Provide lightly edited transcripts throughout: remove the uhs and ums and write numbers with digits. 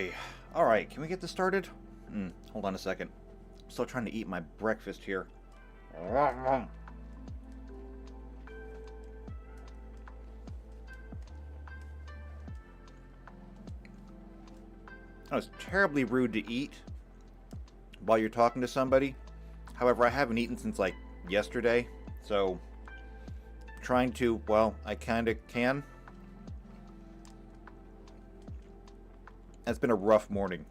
boy. Alright, can we get this started? Hold on a second. I'm still trying to eat my breakfast here. I was terribly rude to eat while you're talking to somebody. However, I haven't eaten since like yesterday, so trying to, well, I kind of can. It's been a rough morning.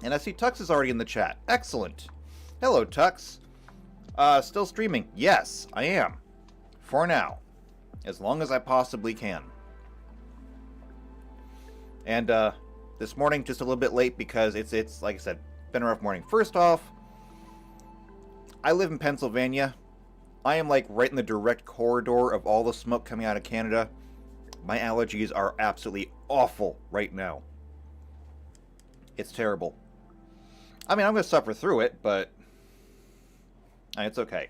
And I see Tux is already in the chat. Excellent. Hello, Tux. Still streaming? Yes, I am. For now. As long as I possibly can. And this morning, just a little bit late because it's like I said, been a rough morning. First off, I live in Pennsylvania. I am like right in the direct corridor of all the smoke coming out of Canada. My allergies are absolutely awful right now. It's terrible. I mean, I'm going to suffer through it, but it's okay.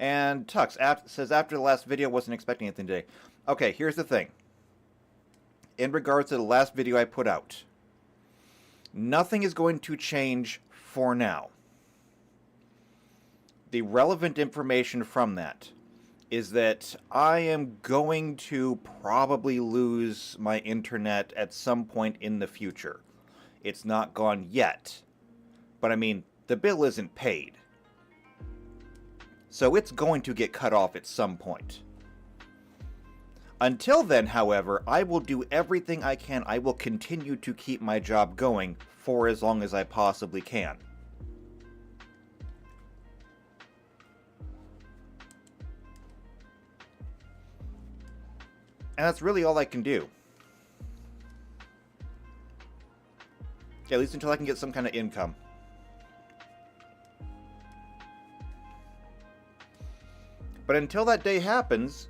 And Tux says, after the last video, wasn't expecting anything today. Okay, here's the thing. In regards to the last video I put out, nothing is going to change for now. The relevant information from that is that I am going to probably lose my internet at some point in the future. It's not gone yet. But I mean, the bill isn't paid. So it's going to get cut off at some point. Until then, however, I will do everything I can. I will continue to keep my job going for as long as I possibly can. And that's really all I can do. At least until I can get some kind of income. But until that day happens,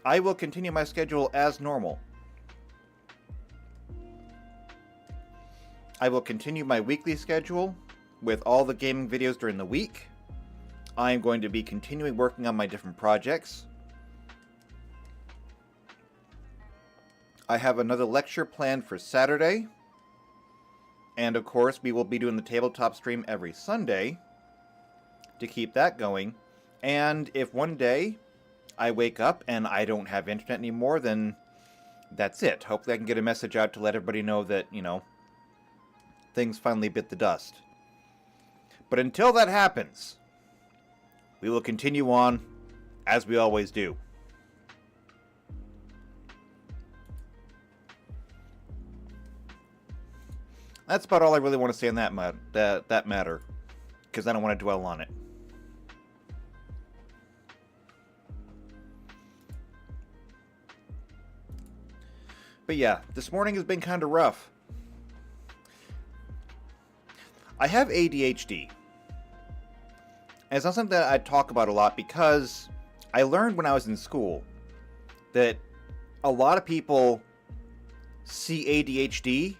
I will continue my schedule as normal. I will continue my weekly schedule with all the gaming videos during the week. I am going to be continuing working on my different projects. I have another lecture planned for Saturday. And of course, we will be doing the tabletop stream every Sunday to keep that going. And if one day I wake up and I don't have internet anymore, then that's it. Hopefully I can get a message out to let everybody know that, you know, things finally bit the dust. But until that happens, we will continue on as we always do. That's about all I really want to say on that matter, because I don't want to dwell on it. But yeah, this morning has been kind of rough. I have ADHD. And it's not something that I talk about a lot because I learned when I was in school that a lot of people see ADHD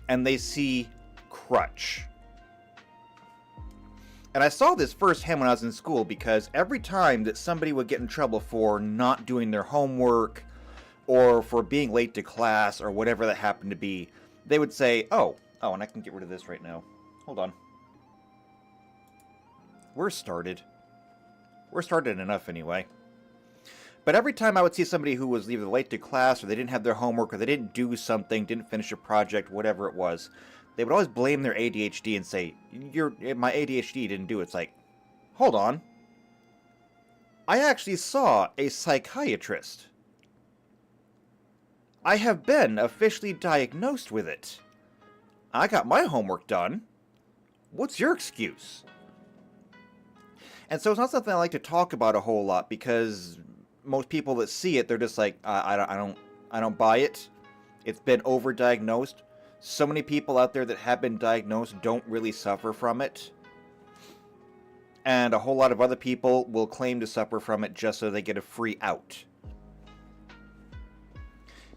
and they see crutch. And I saw this firsthand when I was in school because every time that somebody would get in trouble for not doing their homework or for being late to class or whatever that happened to be, they would say, oh, and I can get rid of this right now. Hold on. We're started. We're started enough anyway. But every time I would see somebody who was either late to class or they didn't have their homework or they didn't do something, didn't finish a project, whatever it was, they would always blame their ADHD and say, my ADHD didn't do it. It's like, hold on. I actually saw a psychiatrist. I have been officially diagnosed with it. I got my homework done. What's your excuse? And so it's not something I like to talk about a whole lot because most people that see it, they're just like, I don't buy it. It's been overdiagnosed. So many people out there that have been diagnosed don't really suffer from it. And a whole lot of other people will claim to suffer from it just so they get a free out.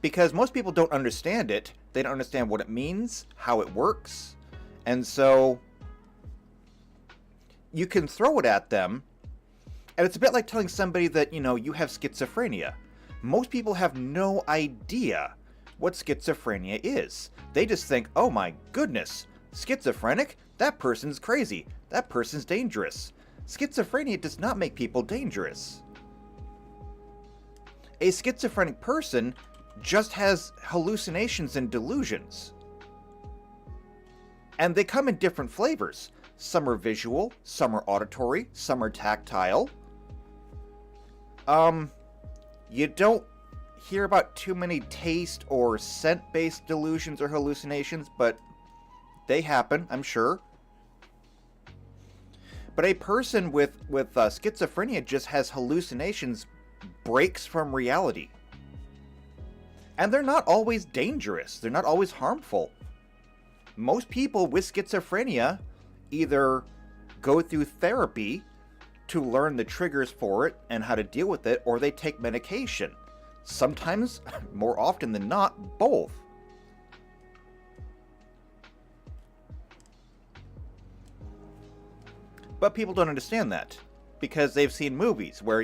because most people don't understand it. They don't understand what it means, how it works, and so you can throw it at them, and it's a bit like telling somebody that, you have schizophrenia. Most people have no idea what schizophrenia is. They just think, oh my goodness, schizophrenic? That person's crazy. That person's dangerous. Schizophrenia does not make people dangerous. A schizophrenic person just has hallucinations and delusions. And they come in different flavors. Some are visual, some are auditory, some are tactile. You don't hear about too many taste or scent-based delusions or hallucinations, but they happen, I'm sure. But a person with schizophrenia just has hallucinations, breaks from reality. And they're not always dangerous. They're not always harmful. Most people with schizophrenia either go through therapy to learn the triggers for it and how to deal with it, or they take medication. Sometimes, more often than not, both. But people don't understand that, because they've seen movies where,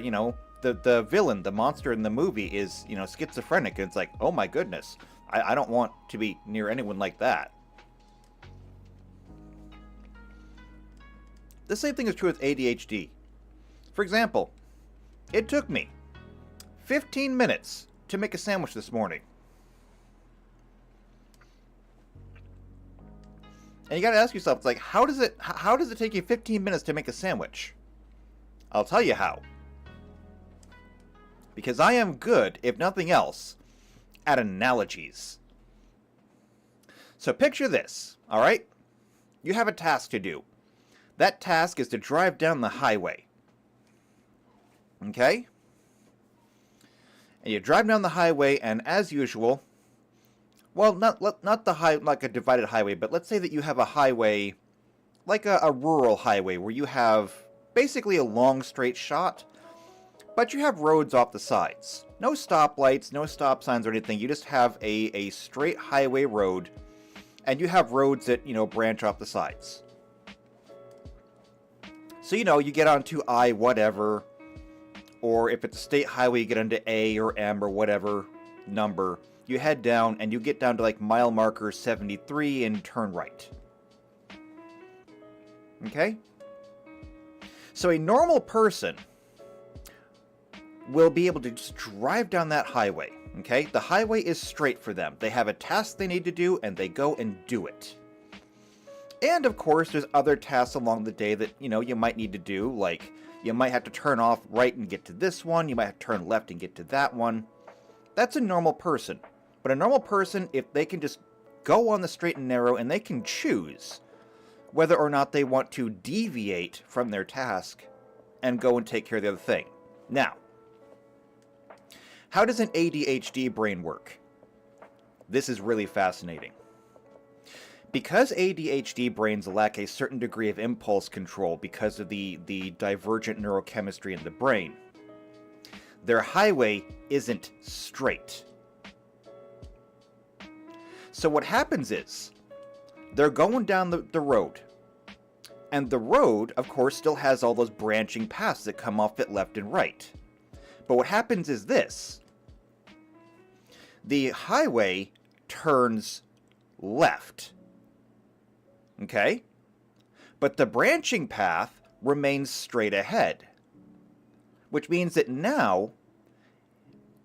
the villain, the monster in the movie is, schizophrenic, and it's like, oh my goodness, I don't want to be near anyone like that. The same thing is true with ADHD. For example, it took me 15 minutes to make a sandwich this morning. And you gotta ask yourself, it's like, how does it take you 15 minutes to make a sandwich? I'll tell you how. Because I am good, if nothing else, at analogies. So picture this, alright? You have a task to do. That task is to drive down the highway. Okay? And you drive down the highway, and as usual, well, not like a divided highway, but let's say that you have a highway, like a rural highway, where you have basically a long straight shot, but you have roads off the sides. No stoplights, no stop signs or anything. You just have a straight highway road, and you have roads that, branch off the sides. So, you get onto I whatever, or if it's a state highway, you get onto A or M or whatever number. You head down, and you get down to like mile marker 73 and turn right. Okay? So a normal person will be able to just drive down that highway. Okay? The highway is straight for them. They have a task they need to do, and they go and do it. And of course, there's other tasks along the day that, you might need to do, like you might have to turn off right and get to this one, you might have to turn left and get to that one. That's a normal person. But a normal person, if they can just go on the straight and narrow, and they can choose whether or not they want to deviate from their task and go and take care of the other thing. Now, how does an ADHD brain work? This is really fascinating. Because ADHD brains lack a certain degree of impulse control because of the divergent neurochemistry in the brain, their highway isn't straight. So what happens is, they're going down the road. And the road, of course, still has all those branching paths that come off it left and right. But what happens is this. The highway turns left. Okay? But the branching path remains straight ahead. Which means that now,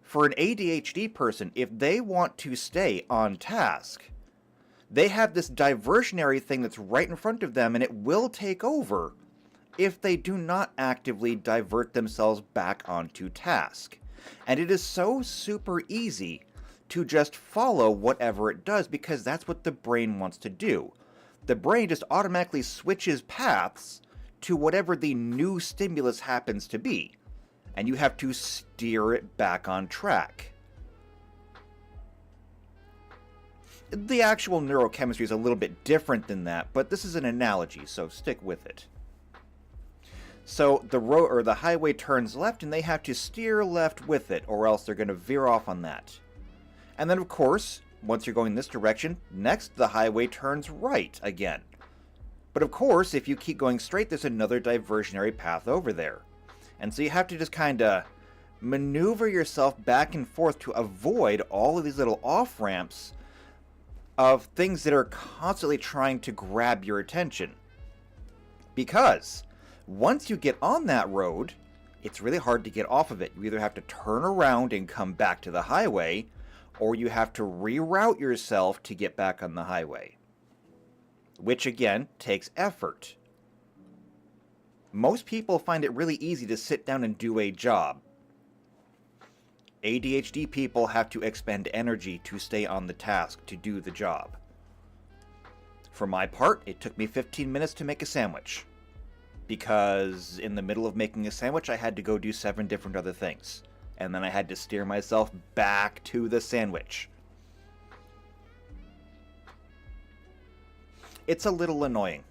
for an ADHD person, if they want to stay on task, they have this diversionary thing that's right in front of them, and it will take over if they do not actively divert themselves back onto task. And it is so super easy to just follow whatever it does, because that's what the brain wants to do. The brain just automatically switches paths to whatever the new stimulus happens to be, and you have to steer it back on track. The actual neurochemistry is a little bit different than that, but this is an analogy, so stick with it. So the road or the highway turns left, and they have to steer left with it, or else they're going to veer off on that. And then, of course, once you're going this direction, next the highway turns right again. But of course, if you keep going straight, there's another diversionary path over there. And so you have to just kind of maneuver yourself back and forth to avoid all of these little off-ramps of things that are constantly trying to grab your attention. Because once you get on that road, it's really hard to get off of it. You either have to turn around and come back to the highway, or you have to reroute yourself to get back on the highway. Which again, takes effort. Most people find it really easy to sit down and do a job. ADHD people have to expend energy to stay on the task, to do the job. For my part, it took me 15 minutes to make a sandwich. Because in the middle of making a sandwich, I had to go do 7 different other things. And then I had to steer myself back to the sandwich. It's a little annoying.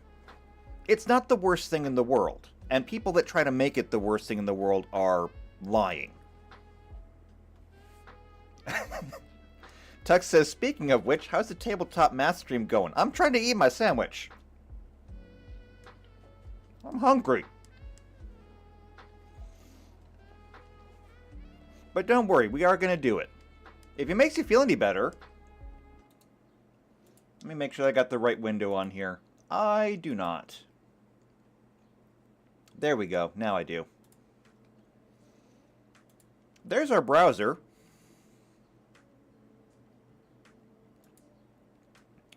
It's not the worst thing in the world. And people that try to make it the worst thing in the world are lying. Tux says, speaking of which, how's the tabletop math stream going? I'm trying to eat my sandwich. I'm hungry. But don't worry, we are going to do it. If it makes you feel any better... Let me make sure I got the right window on here. I do not. There we go. Now I do. There's our browser.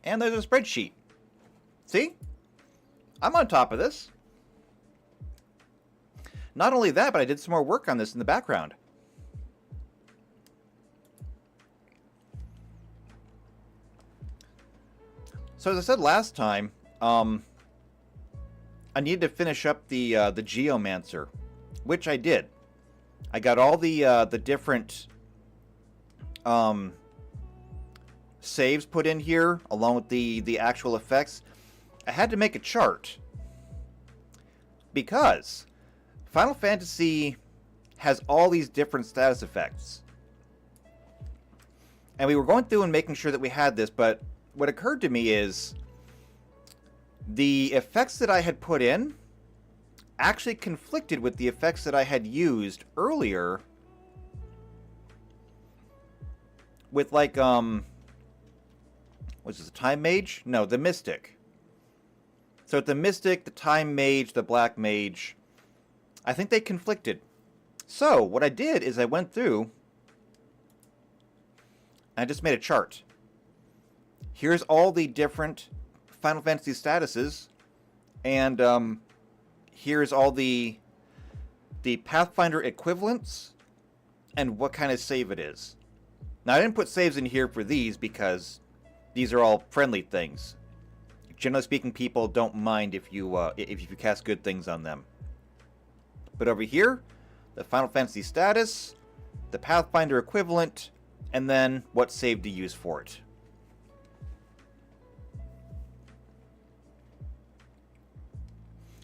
And there's a spreadsheet. See? I'm on top of this. Not only that, but I did some more work on this in the background. So as I said last time, I needed to finish up the Geomancer, which I did. I got all the different saves put in here, along with the actual effects. I had to make a chart because Final Fantasy has all these different status effects. And we were going through and making sure that we had this, but what occurred to me is the effects that I had put in actually conflicted with the effects that I had used earlier with, like, was this the Time Mage? No, the Mystic. So with the Mystic, the Time Mage, the Black Mage, I think they conflicted. So what I did is I went through and I just made a chart. Here's all the different Final Fantasy statuses, and here's all the Pathfinder equivalents, and what kind of save it is. Now, I didn't put saves in here for these because these are all friendly things. Generally speaking, people don't mind if you cast good things on them. But over here, the Final Fantasy status, the Pathfinder equivalent, and then what save to use for it.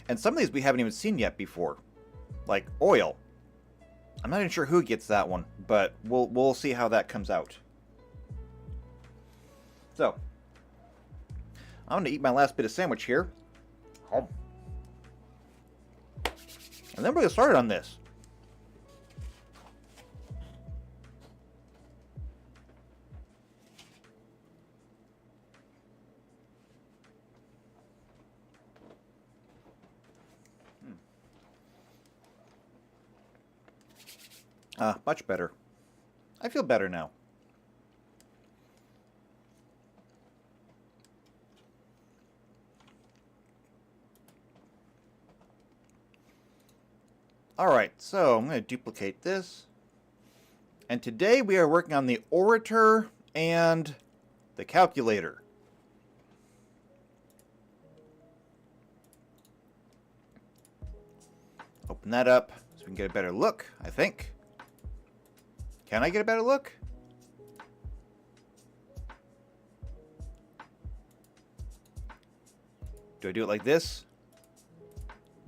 And some of these we haven't even seen yet before. Like oil. I'm not even sure who gets that one, but we'll see how that comes out. So, I'm going to eat my last bit of sandwich here. And then we're going to start on this. Much better. I feel better now. Alright, so I'm going to duplicate this. And today we are working on the Orator and the Calculator. Open that up so we can get a better look, I think. Can I get a better look? Do I do it like this?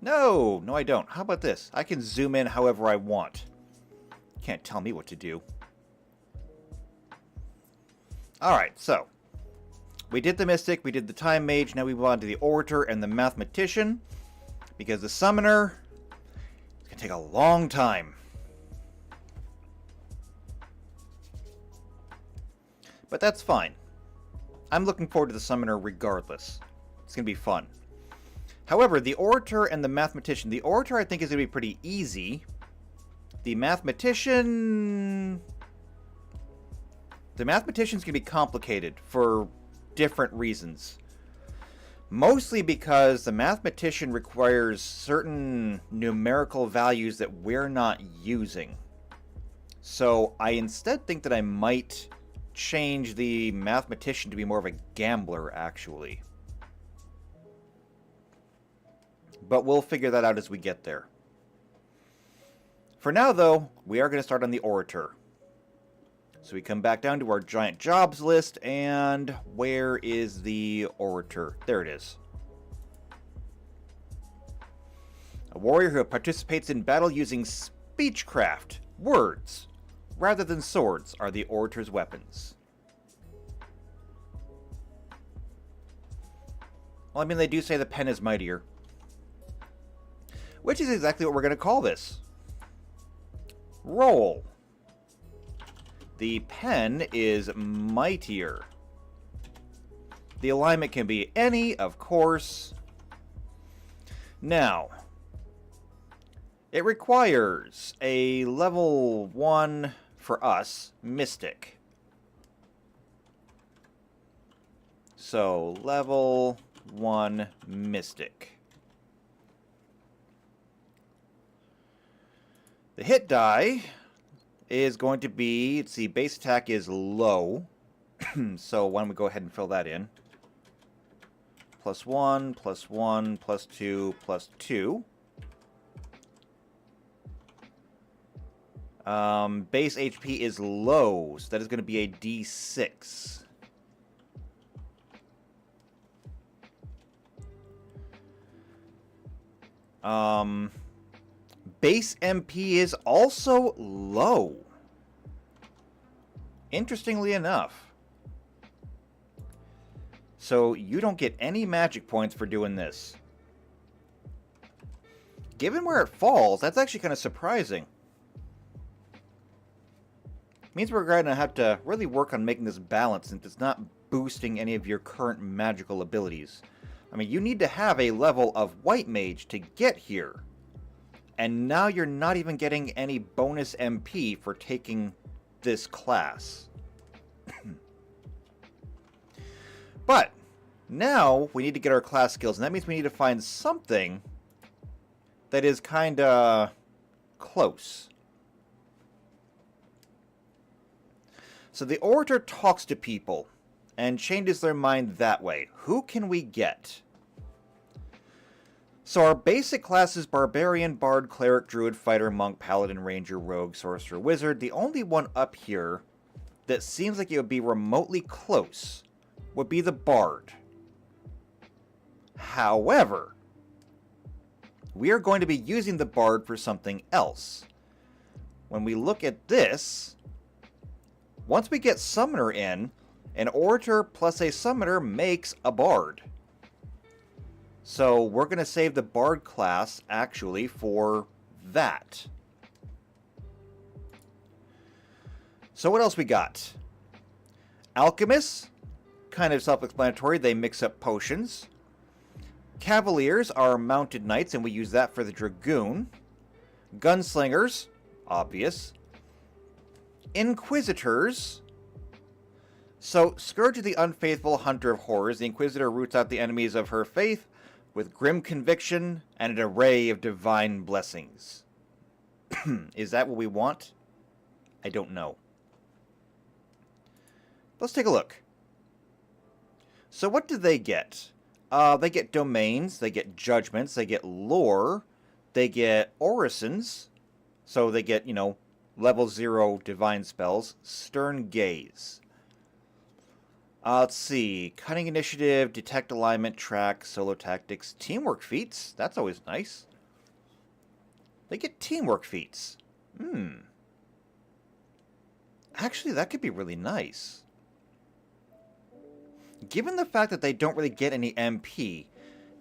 No, I don't. How about this? I can zoom in however I want. Can't tell me what to do. Alright, so we did the Mystic, we did the Time Mage, now we move on to the Orator and the Mathematician, because the Summoner is going to take a long time. But that's fine. I'm looking forward to the Summoner regardless. It's going to be fun. However, the Orator and the Mathematician, the Orator I think is going to be pretty easy. The Mathematician's going to be complicated for different reasons. Mostly because the Mathematician requires certain numerical values that we're not using. So I instead think that I might change the Mathematician to be more of a gambler, actually. But we'll figure that out as we get there. For now, though, we are going to start on the Orator. So we come back down to our giant jobs list, and where is the Orator? There it is. A warrior who participates in battle using speechcraft, words, rather than swords, are the Orator's weapons. Well, I mean, they do say the pen is mightier. Which is exactly what we're going to call this. Roll. The pen is mightier. The alignment can be any, of course. Now, it requires a level 1 for us, Mystic. So, level 1 Mystic. The hit die is going to be, let's see, base attack is low. So why don't we go ahead and fill that in. +1, +1, +2, +2. Base HP is low, so that is going to be a D6. Base MP is also low. Interestingly enough. So you don't get any magic points for doing this. Given where it falls, that's actually kind of surprising. Means we're going to have to really work on making this balanced since it's not boosting any of your current magical abilities. I mean, you need to have a level of White Mage to get here. And now you're not even getting any bonus MP for taking this class. But now we need to get our class skills, and that means we need to find something that is kinda close. So the Orator talks to people and changes their mind that way. Who can we get? So our basic class is Barbarian, Bard, Cleric, Druid, Fighter, Monk, Paladin, Ranger, Rogue, Sorcerer, Wizard. The only one up here that seems like it would be remotely close would be the Bard. However, we are going to be using the Bard for something else. When we look at this, once we get Summoner in, an Orator plus a Summoner makes a Bard. So we're going to save the Bard class, actually, for that. So what else we got? Alchemists, kind of self-explanatory, they mix up potions. Cavaliers are mounted knights, and we use that for the Dragoon. Gunslingers, obvious. Inquisitors. So, Scourge of the Unfaithful, Hunter of Horrors. The Inquisitor roots out the enemies of her faith with grim conviction and an array of divine blessings. Is that what we want? I don't know. Let's take a look. So what do they get? They get domains, they get judgments, they get lore, they get orisons, so they get, level 0 divine spells, stern gaze. Let's see. Cunning initiative, detect alignment, track, solo tactics, teamwork feats. That's always nice. They get teamwork feats. Actually, that could be really nice. given the fact that they don't really get any MP,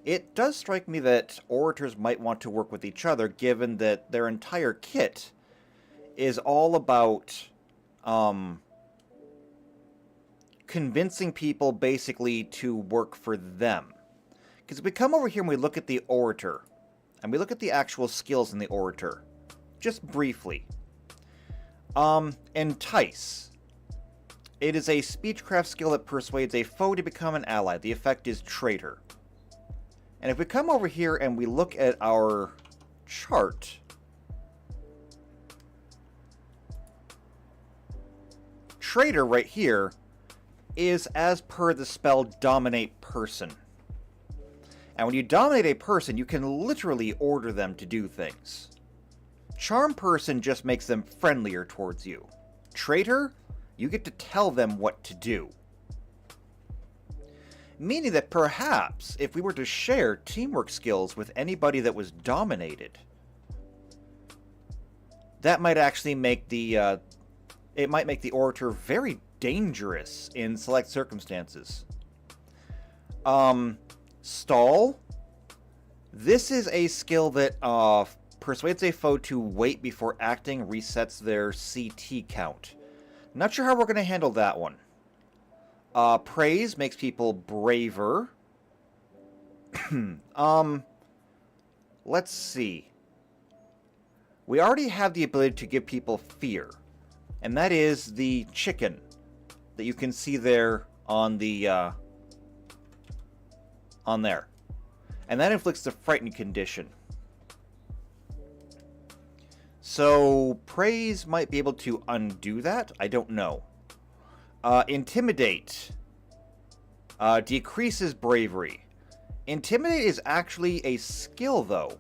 it does strike me that orators might want to work with each other, given that their entire kit is all about convincing people basically to work for them. Because if we come over here and we look at the orator, and we look at the actual skills in the orator, just briefly. Entice. It is a speechcraft skill that persuades a foe to become an ally. The effect is traitor. And if we come over here and we look at our chart, traitor right here is as per the spell dominate person. And when you dominate a person, you can literally order them to do things. Charm person just makes them friendlier towards you. Traitor, you get to tell them what to do. Meaning that perhaps, if we were to share teamwork skills with anybody that was dominated, that might actually make the, it might make the orator very dangerous in select circumstances. Stall. This is a skill that persuades a foe to wait before acting, resets their CT count. Not sure how we're going to handle that one. Praise makes people braver. Let's see. We already have the ability to give people fear. And that is the chicken that you can see there on the on there. And that inflicts the frightened condition. So, praise might be able to undo that. I don't know. Intimidate. Decreases bravery. Intimidate is actually a skill, though.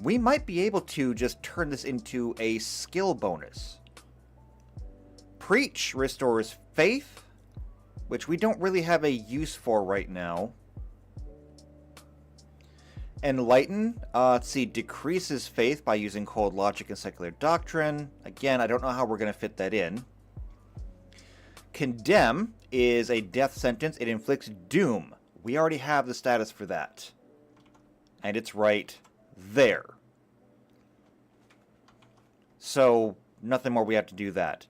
We might be able to just turn this into a skill bonus. Preach restores faith, which we don't really have a use for right now. Enlighten, let's see, decreases faith by using cold logic and secular doctrine. Again, I don't know how we're going to fit that in. Condemn is a death sentence. It inflicts doom. We already have the status for that. And it's right there. So, nothing more we have to do that.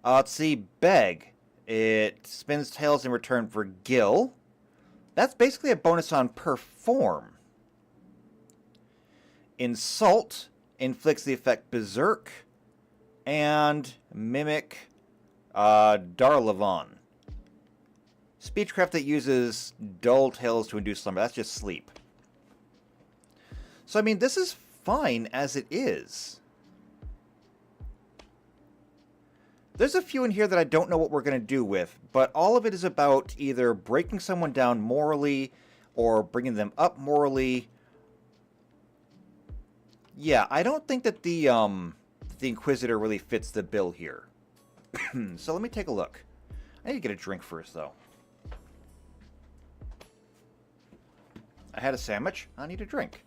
Let's see, beg. It spins tails in return for gil. That's basically a bonus on perform. Insult inflicts the effect Berserk, and Mimic Darlavon. Speechcraft that uses dull tales to induce slumber. That's just sleep. So, I mean, this is fine as it is. There's a few in here that I don't know what we're going to do with, but all of it is about either breaking someone down morally or bringing them up morally. Yeah, I don't think that the Inquisitor really fits the bill here. So let me take a look. I need to get a drink first, though. I had a sandwich. I need a drink.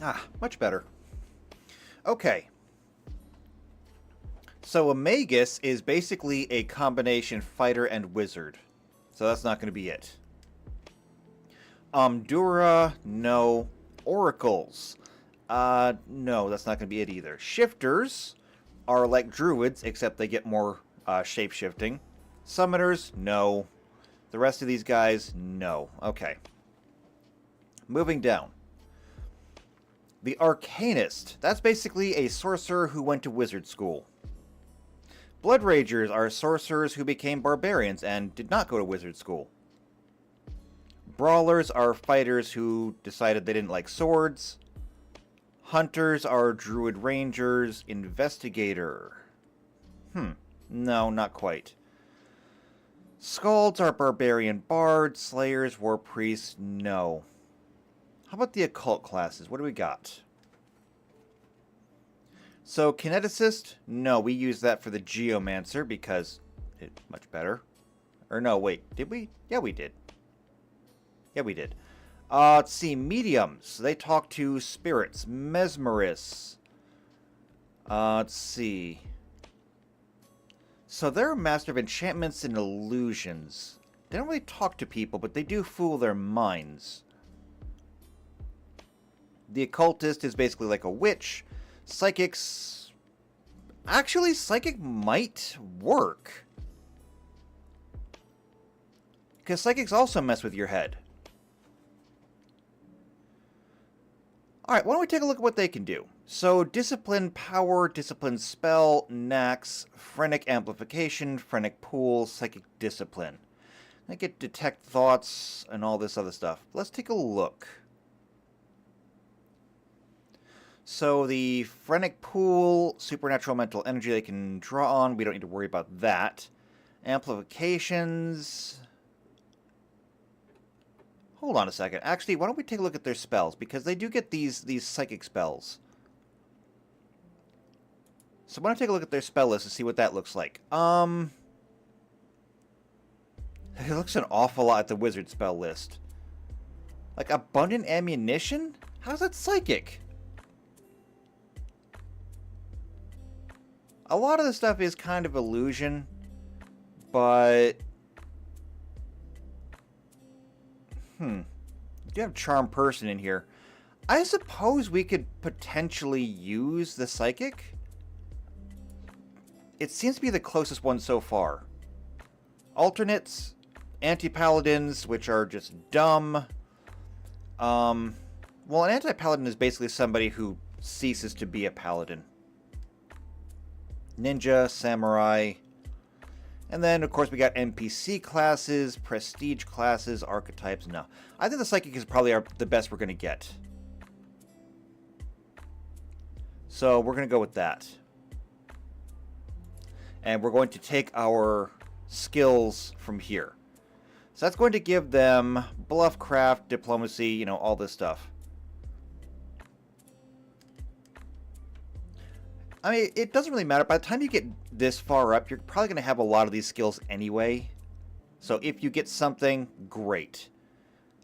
Ah, much better. Okay. So a Magus is basically a combination fighter and wizard. So that's not going to be it. Dura, no. Oracles. No, that's not going to be it either. Shifters are like druids, except they get more shape-shifting. Summoners, no. The rest of these guys, no. Okay. Moving down. The Arcanist. That's basically a sorcerer who went to wizard school. Blood Ragers are sorcerers who became barbarians and did not go to wizard school. Brawlers are fighters who decided they didn't like swords. Hunters are druid rangers. Investigator. No, not quite. Skalds are barbarian bards. Slayers, war priests, no. How about the occult classes? What do we got? So, kineticist, no, we use that for the geomancer because it's much better. Or no, wait, did we? Yeah, we did. Yeah, we did. Let's see, mediums. They talk to spirits. Mesmerists. Let's see. So they're a master of enchantments and illusions. They don't really talk to people, but they do fool their minds. The occultist is basically like a witch. Psychics... Actually, psychic might work. Because psychics also mess with your head. Alright, why don't we take a look at what they can do. So, Discipline Power, Discipline Spell, Nax, Phrenic Amplification, Phrenic Pool, Psychic Discipline. I get Detect Thoughts and all this other stuff. Let's take a look. So, the Phrenic Pool, Supernatural Mental Energy they can draw on. We don't need to worry about that. Amplifications... Hold on a second. Actually, why don't we take a look at their spells? Because they do get these psychic spells. So why don't we take a look at their spell list and see what that looks like. It looks an awful lot at the wizard spell list. Like, Abundant Ammunition? How's that psychic? A lot of the stuff is kind of illusion, but... You do have Charm Person in here. I suppose we could potentially use the Psychic. It seems to be the closest one so far. Alternates, Anti-Paladins, which are just dumb. Well, an Anti-Paladin is basically somebody who ceases to be a Paladin. Ninja, Samurai... And then, of course, we got NPC classes, prestige classes, archetypes. No. I think the Psychic is probably the best we're going to get. So, we're going to go with that. And we're going to take our skills from here. So, that's going to give them Bluffcraft, Diplomacy, you know, all this stuff. I mean, it doesn't really matter. By the time you get this far up, you're probably going to have a lot of these skills anyway. So if you get something, great.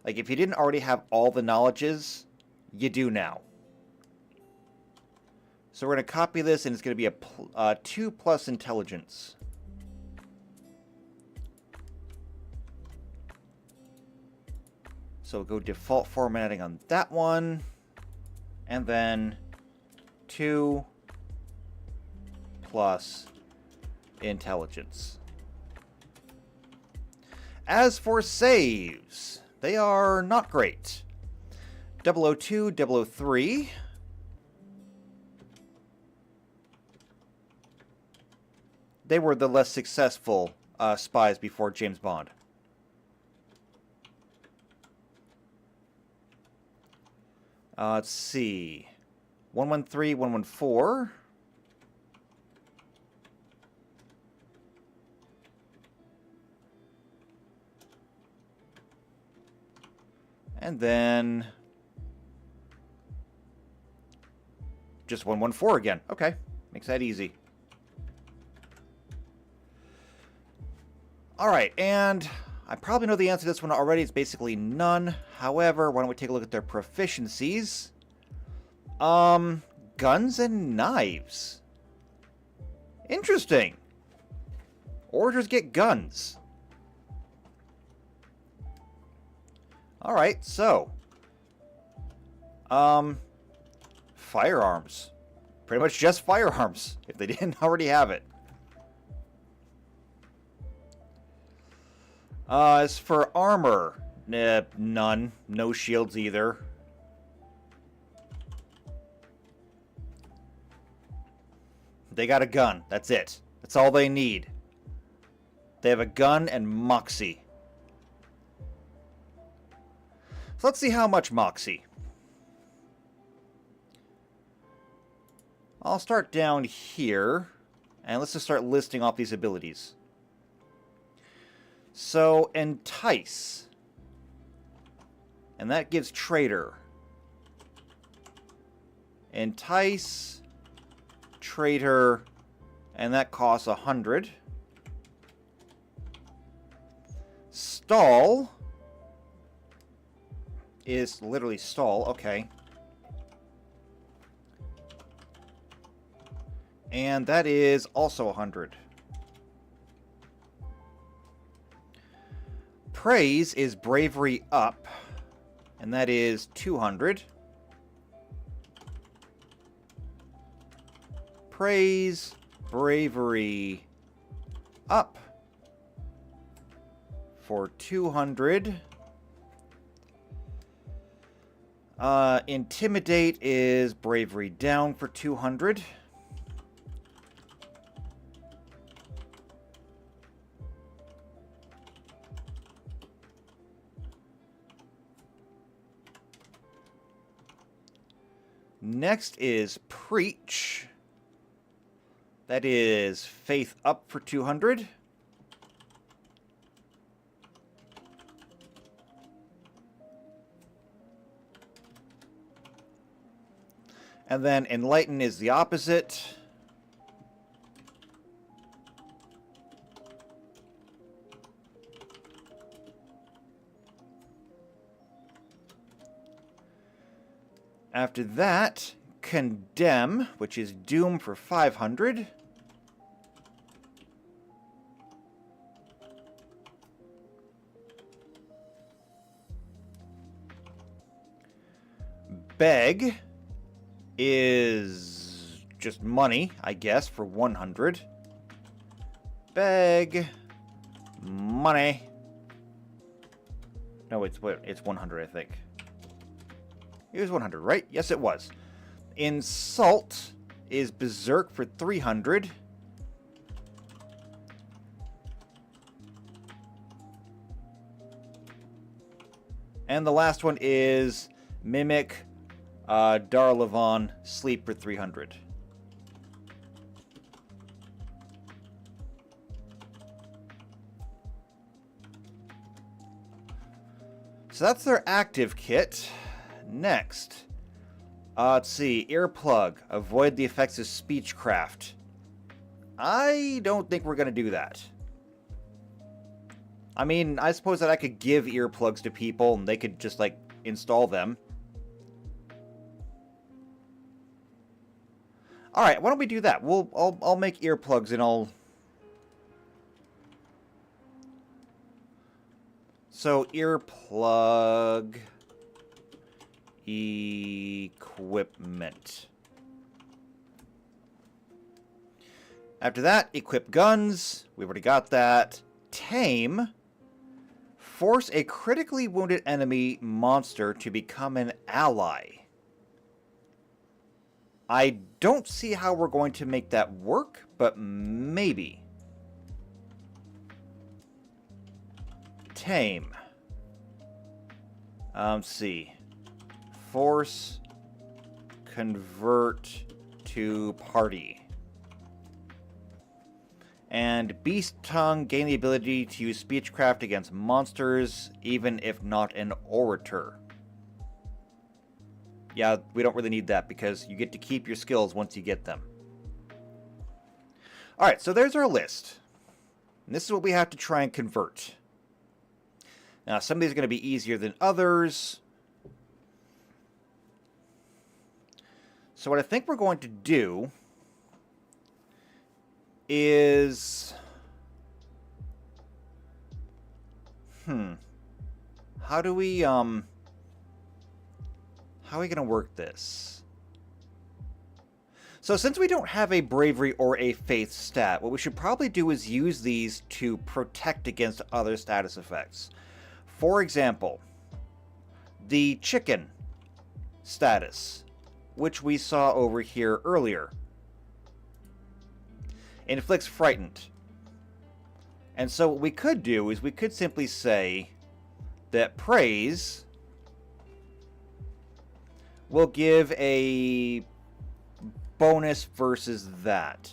Like, if you didn't already have all the knowledges, you do now. So we're going to copy this, and it's going to be a 2+ intelligence. So we'll go default formatting on that one. And then 2+ intelligence. As for saves, they are not great. 002, 003. They were the less successful spies before James Bond. Let's see. 113, 114. And then just 114 again. Okay, makes that easy. All right, and I probably know the answer to this one already. It's basically none. However, why don't we take a look at their proficiencies? Guns and knives. Interesting. Orators get guns. Alright, so. Firearms. Pretty much just firearms, if they didn't already have it. As for armor, none. No shields either. They got a gun. That's it. That's all they need. They have a gun and moxie. So let's see how much moxie. I'll start down here, and let's just start listing off these abilities. So, entice. And that gives traitor. Entice, traitor, and that costs 100. Stall. is literally stall. Okay. And that is also 100. Praise is bravery up, and that is 200. Praise, bravery up for 200. Intimidate is bravery down for 200. Next is preach. That is faith up for 200. And then enlighten is the opposite. After that, condemn, which is doom for 500. Beg is just money, I guess, for 100. Beg money. No, it's 100, I think. It was 100, right? Yes, it was. Insult is berserk for 300. And the last one is mimic Darlavon sleep for 300. So that's their active kit. Next, let's see, earplug. Avoid the effects of speechcraft. I don't think we're going to do that. I mean, I suppose that I could give earplugs to people and they could just, like, install them. Alright, why don't we do that? I'll make earplugs and I'll... So, earplug... equipment. After that, equip guns. We've already got that. Tame. Force a critically wounded enemy monster to become an ally. I don't see how we're going to make that work, but maybe. Tame. Let's see. Force, convert to party. And Beast Tongue, gain the ability to use speechcraft against monsters, even if not an orator. Yeah, we don't really need that because you get to keep your skills once you get them. Alright, so there's our list. And this is what we have to try and convert. Now, some of these are going to be easier than others. So what I think we're going to do is... How do we, how are we going to work this? So since we don't have a bravery or a faith stat, what we should probably do is use these to protect against other status effects. For example, the chicken status, which we saw over here earlier. Inflicts frightened. And so what we could do is we could simply say that praise will give a bonus versus that.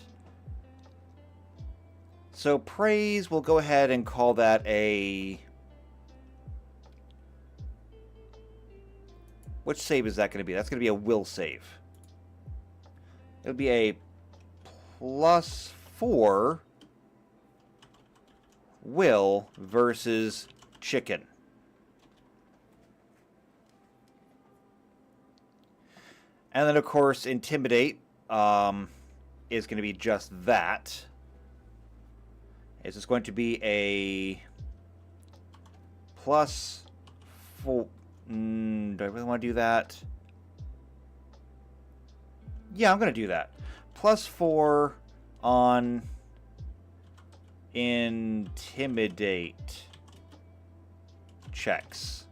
So praise, we'll go ahead and call that a... Which save is that going to be? That's going to be a will save. It'll be a +4 will versus chicken. And then, of course, Intimidate is going to be just that. Is this going to be a +4? Do I really want to do that? Yeah, I'm going to do that. +4 on Intimidate checks.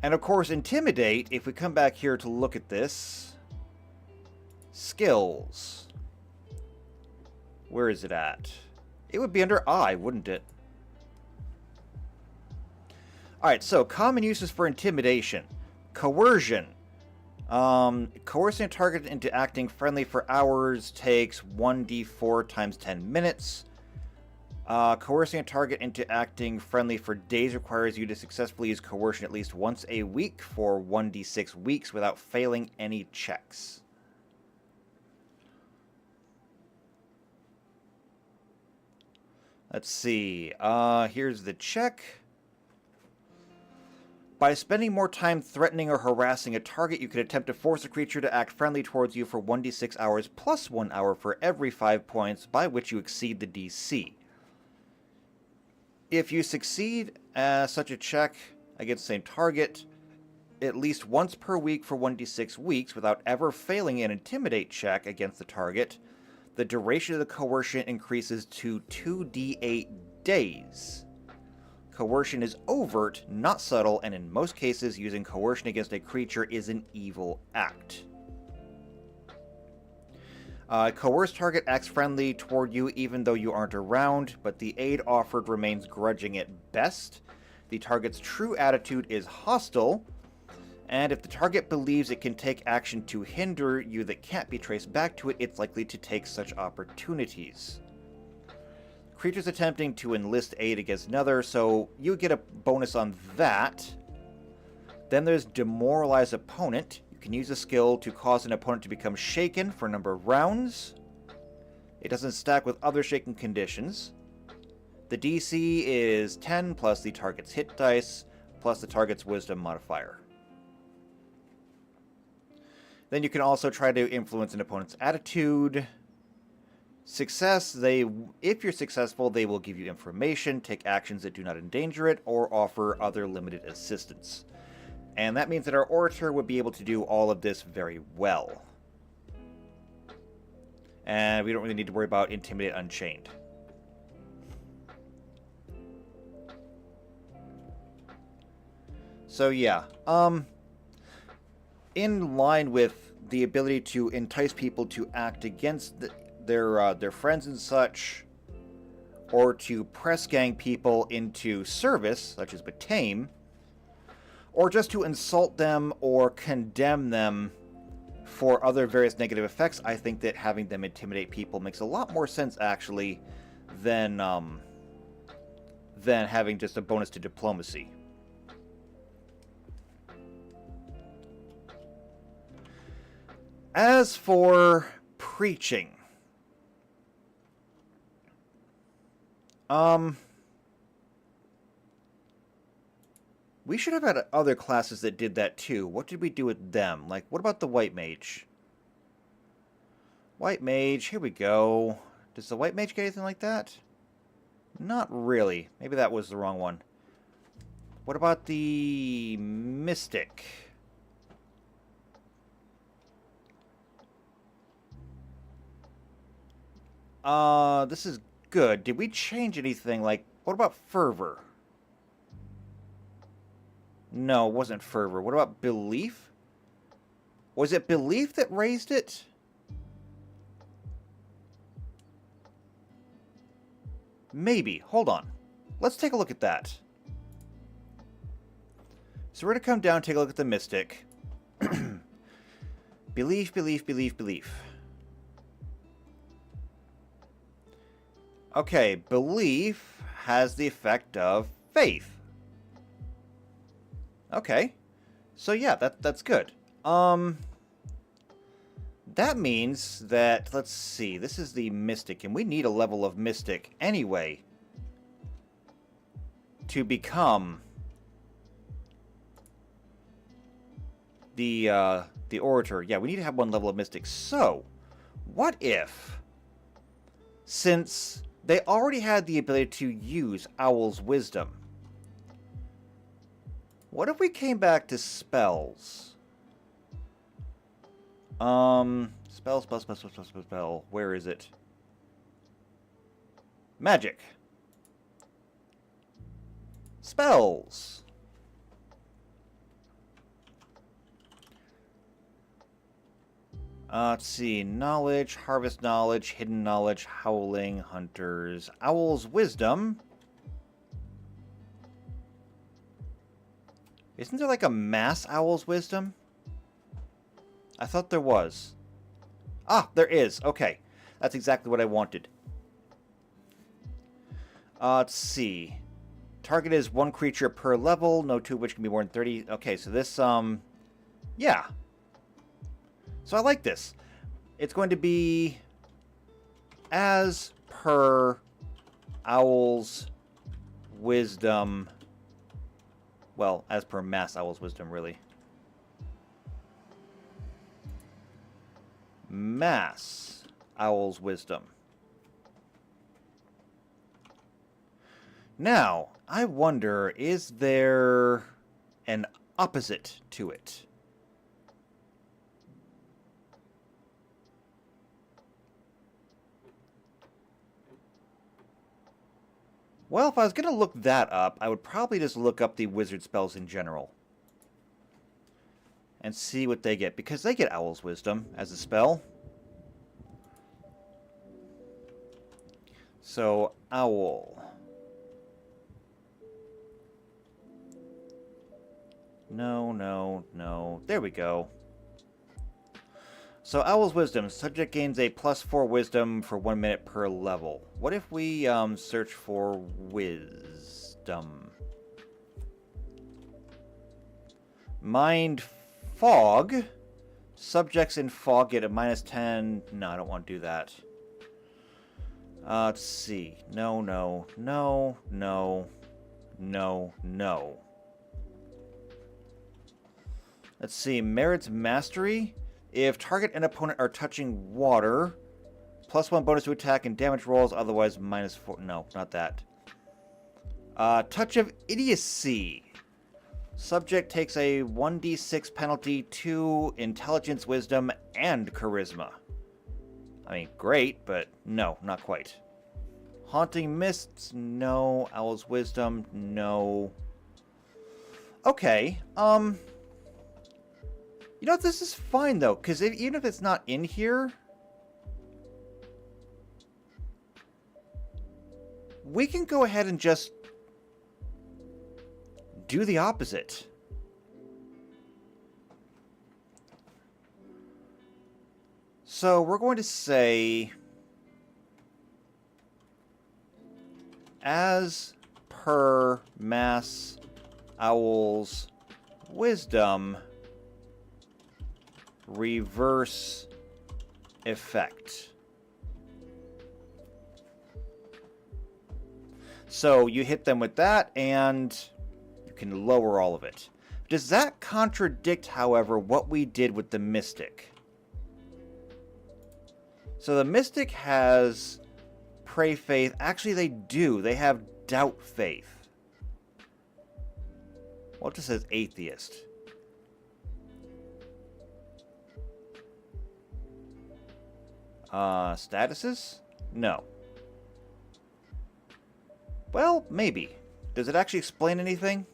And of course, Intimidate, if we come back here to look at this, skills. Where is it at? It would be under I, wouldn't it? Alright, so common uses for intimidation. Coercion. Coercing a target into acting friendly for hours takes 1d4 times 10 minutes. Coercing a target into acting friendly for days requires you to successfully use coercion at least once a week for 1d6 weeks without failing any checks. Let's see. Here's the check. By spending more time threatening or harassing a target, you can attempt to force a creature to act friendly towards you for 1d6 hours plus 1 hour for every 5 points by which you exceed the DC. If you succeed such a check against the same target at least once per week for 1d6 weeks without ever failing an Intimidate check against the target, the duration of the coercion increases to 2d8 days. Coercion is overt, not subtle, and in most cases, using coercion against a creature is an evil act. Coerced target acts friendly toward you even though you aren't around, but the aid offered remains grudging at best. The target's true attitude is hostile, and if the target believes it can take action to hinder you that can't be traced back to it, it's likely to take such opportunities. Creatures attempting to enlist aid against another, so you get a bonus on that. Then there's Demoralize Opponent. You can use a skill to cause an opponent to become shaken for a number of rounds. It doesn't stack with other shaken conditions. The DC is 10 plus the target's hit dice plus the target's wisdom modifier. Then you can also try to influence an opponent's attitude. Success, if you're successful, they will give you information, take actions that do not endanger it, or offer other limited assistance. And that means that our Orator would be able to do all of this very well. And we don't really need to worry about Intimidate Unchained. So yeah, in line with the ability to entice people to act against their friends and such, or to press gang people into service, such as Batame, or just to insult them or condemn them for other various negative effects, I think that having them intimidate people makes a lot more sense, actually, than having just a bonus to diplomacy. As for preaching, we should have had other classes that did that too. What did we do with them? Like, what about the White Mage? White Mage, here we go. Does the White Mage get anything like that? Not really. Maybe that was the wrong one. What about the Mystic? This is good. Did we change anything? Like, what about Fervor? No, it wasn't Fervor. What about Belief? Was it Belief that raised it? Maybe. Hold on. Let's take a look at that. So we're going to come down and take a look at the Mystic. Belief, belief, belief, belief. Okay, belief has the effect of faith. Okay. So yeah, that's good. That means that, let's see, this is the Mystic, and we need a level of Mystic anyway to become the orator. Yeah, we need to have one level of mystic. So, what if, since they already had the ability to use Owl's Wisdom, what if we came back to spells? Spell. Where is it? Magic. Spells. Let's see. Knowledge, harvest knowledge, hidden knowledge, howling, hunters, Owl's Wisdom. Isn't there like a mass Owl's Wisdom? I thought there was. Ah, there is. Okay. That's exactly what I wanted. Let's see. Target is one creature per level. No two of which can be more than 30. Okay, so this, yeah. So I like this. It's going to be as per Owl's Wisdom. Well, as per mass Owl's Wisdom, really. Mass Owl's Wisdom. Now, I wonder, is there an opposite to it? Well, if I was going to look that up, I would probably just look up the wizard spells in general. And see what they get, because they get Owl's Wisdom as a spell. So, Owl. No. There we go. So, Owl's Wisdom. Subject gains a +4 Wisdom for 1 minute per level. What if we search for Wisdom? Mind Fog. Subjects in Fog get a -10. No, I don't want to do that. Let's see. No. Let's see. Merits Mastery. If target and opponent are touching water, +1 bonus to attack and damage rolls, otherwise -4. No, not that. Touch of Idiocy. Subject takes a 1d6 penalty to Intelligence, Wisdom, and Charisma. I mean, great, but no, not quite. Haunting Mists, no. Owl's Wisdom, no. Okay, you know, this is fine, though, because even if it's not in here, we can go ahead and just do the opposite. So we're going to say, as per mass Owl's Wisdom, reverse effect. So you hit them with that, and you can lower all of it. Does that contradict, however, what we did with the Mystic? So the Mystic has Pray Faith. Actually, they do. They have Doubt Faith. Well, it just says Atheist. Statuses? No. Well, maybe. Does it actually explain anything?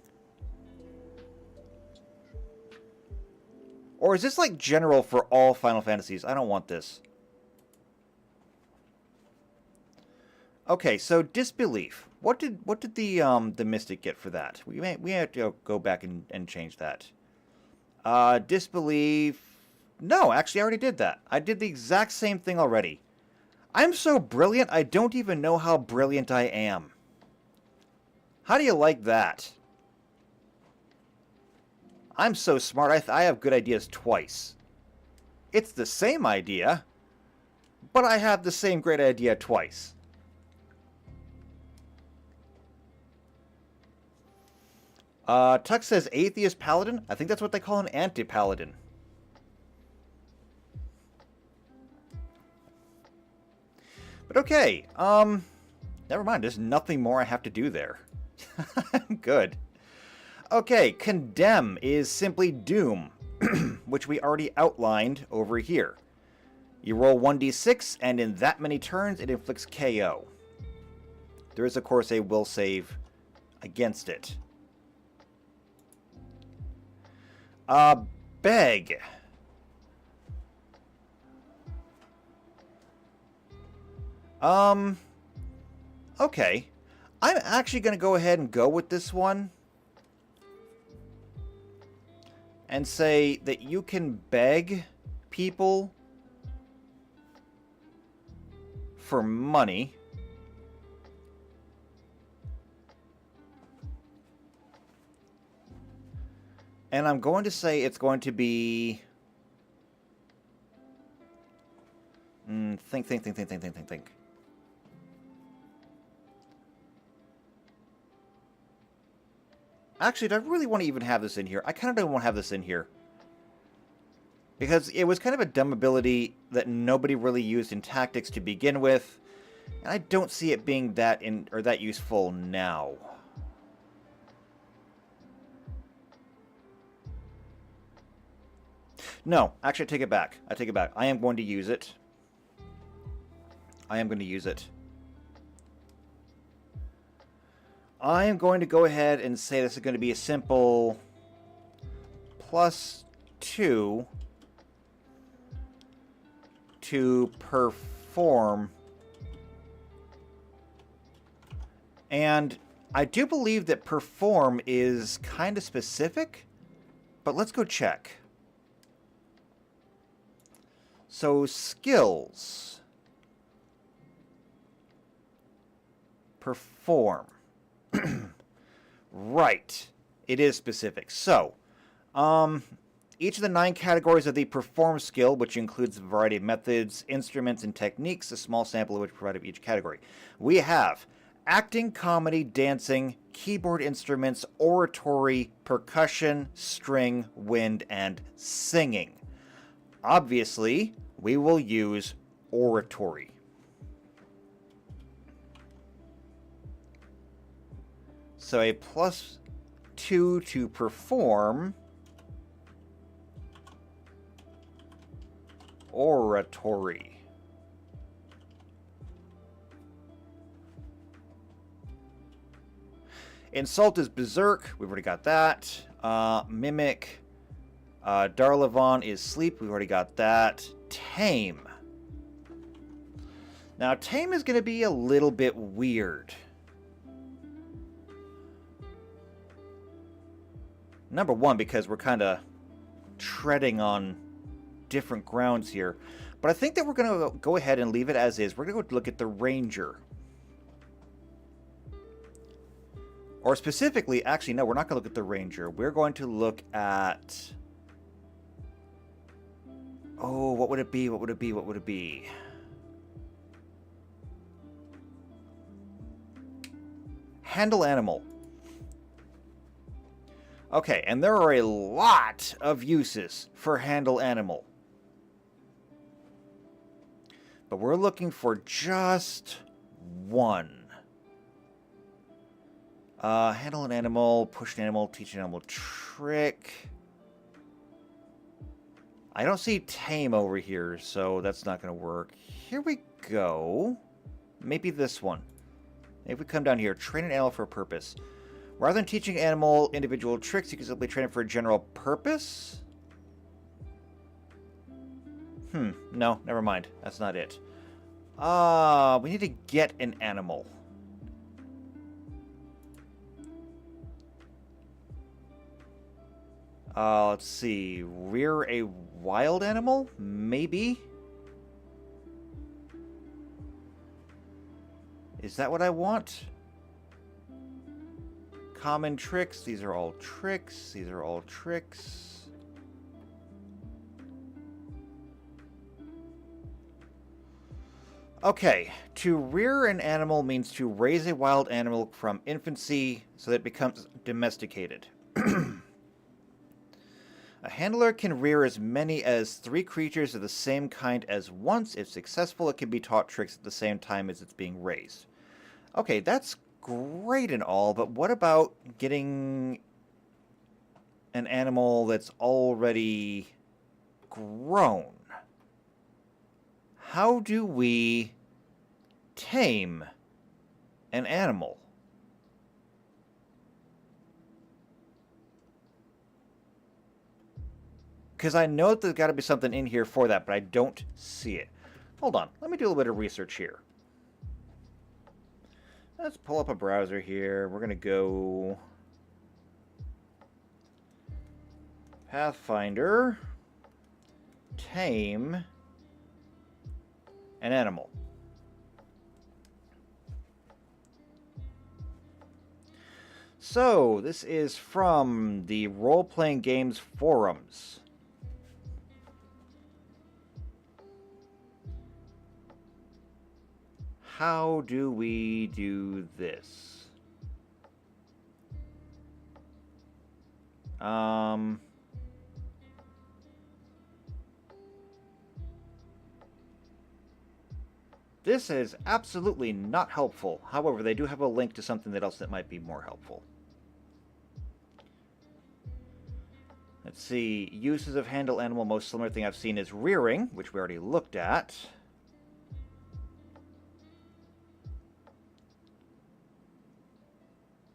Or is this like general for all Final Fantasies? I don't want this. Okay, so disbelief. What did the Mystic get for that? We have to go back and change that. Disbelief. No, actually, I already did that. I did the exact same thing already. I'm so brilliant, I don't even know how brilliant I am. How do you like that? I'm so smart, I have good ideas twice. It's the same idea, but I have the same great idea twice. Tuck says atheist paladin. I think that's what they call an anti-paladin. But okay, never mind. There's nothing more I have to do there. I'm good. Okay, condemn is simply doom, which we already outlined over here. You roll 1d6, and in that many turns, it inflicts KO. There is, of course, a will save against it. Beg. Okay. I'm actually going to go ahead and go with this one. And say that you can beg people for money. And I'm going to say it's going to be... Think. Actually, do I really want to even have this in here? I kind of don't want to have this in here. Because it was kind of a dumb ability that nobody really used in tactics to begin with. And I don't see it being that useful now. No, actually I take it back. I am going to use it. I am going to go ahead and say this is going to be a simple +2 to perform. And I do believe that perform is kind of specific, but let's go check. So skills. Perform. Right. It is specific. So, each of the 9 categories of the perform skill, which includes a variety of methods, instruments, and techniques, a small sample of which provided of each category. We have acting, comedy, dancing, keyboard instruments, oratory, percussion, string, wind, and singing. Obviously, we will use oratory. So a +2 to perform oratory. Insult is berserk. We've already got that. Mimic. Darlavon is sleep. We've already got that. Tame. Now, tame is going to be a little bit weird. Number one, because we're kind of treading on different grounds here. But I think that we're going to go ahead and leave it as is. We're going to go look at the ranger. Or specifically, actually, no, we're not going to look at the ranger. We're going to look at... Oh, what would it be? What would it be? What would it be? Handle animal. Okay, and there are a lot of uses for handle animal. But we're looking for just one. Handle an animal, push an animal, teach an animal trick. I don't see tame over here, so that's not going to work. Here we go. Maybe this one. If we come down here, train an animal for a purpose. Rather than teaching animal individual tricks, you can simply train it for a general purpose? No, never mind. That's not it. We need to get an animal. Let's see. Rear a wild animal? Maybe? Is that what I want? Common tricks. These are all tricks. These are all tricks. Okay. To rear an animal means to raise a wild animal from infancy so that it becomes domesticated. A handler can rear as many as 3 creatures of the same kind as once. If successful, it can be taught tricks at the same time as it's being raised. Okay, that's great and all, but what about getting an animal that's already grown? How do we tame an animal? Because I know that there's got to be something in here for that, but I don't see it. Hold on. Let me do a little bit of research here. Let's pull up a browser here. We're going to go Pathfinder, tame an animal. So, this is from the Role-Playing Games forums. How do we do this? This is absolutely not helpful. However, they do have a link to something else that might be more helpful. Let's see. Uses of handle animal. Most similar thing I've seen is rearing, which we already looked at.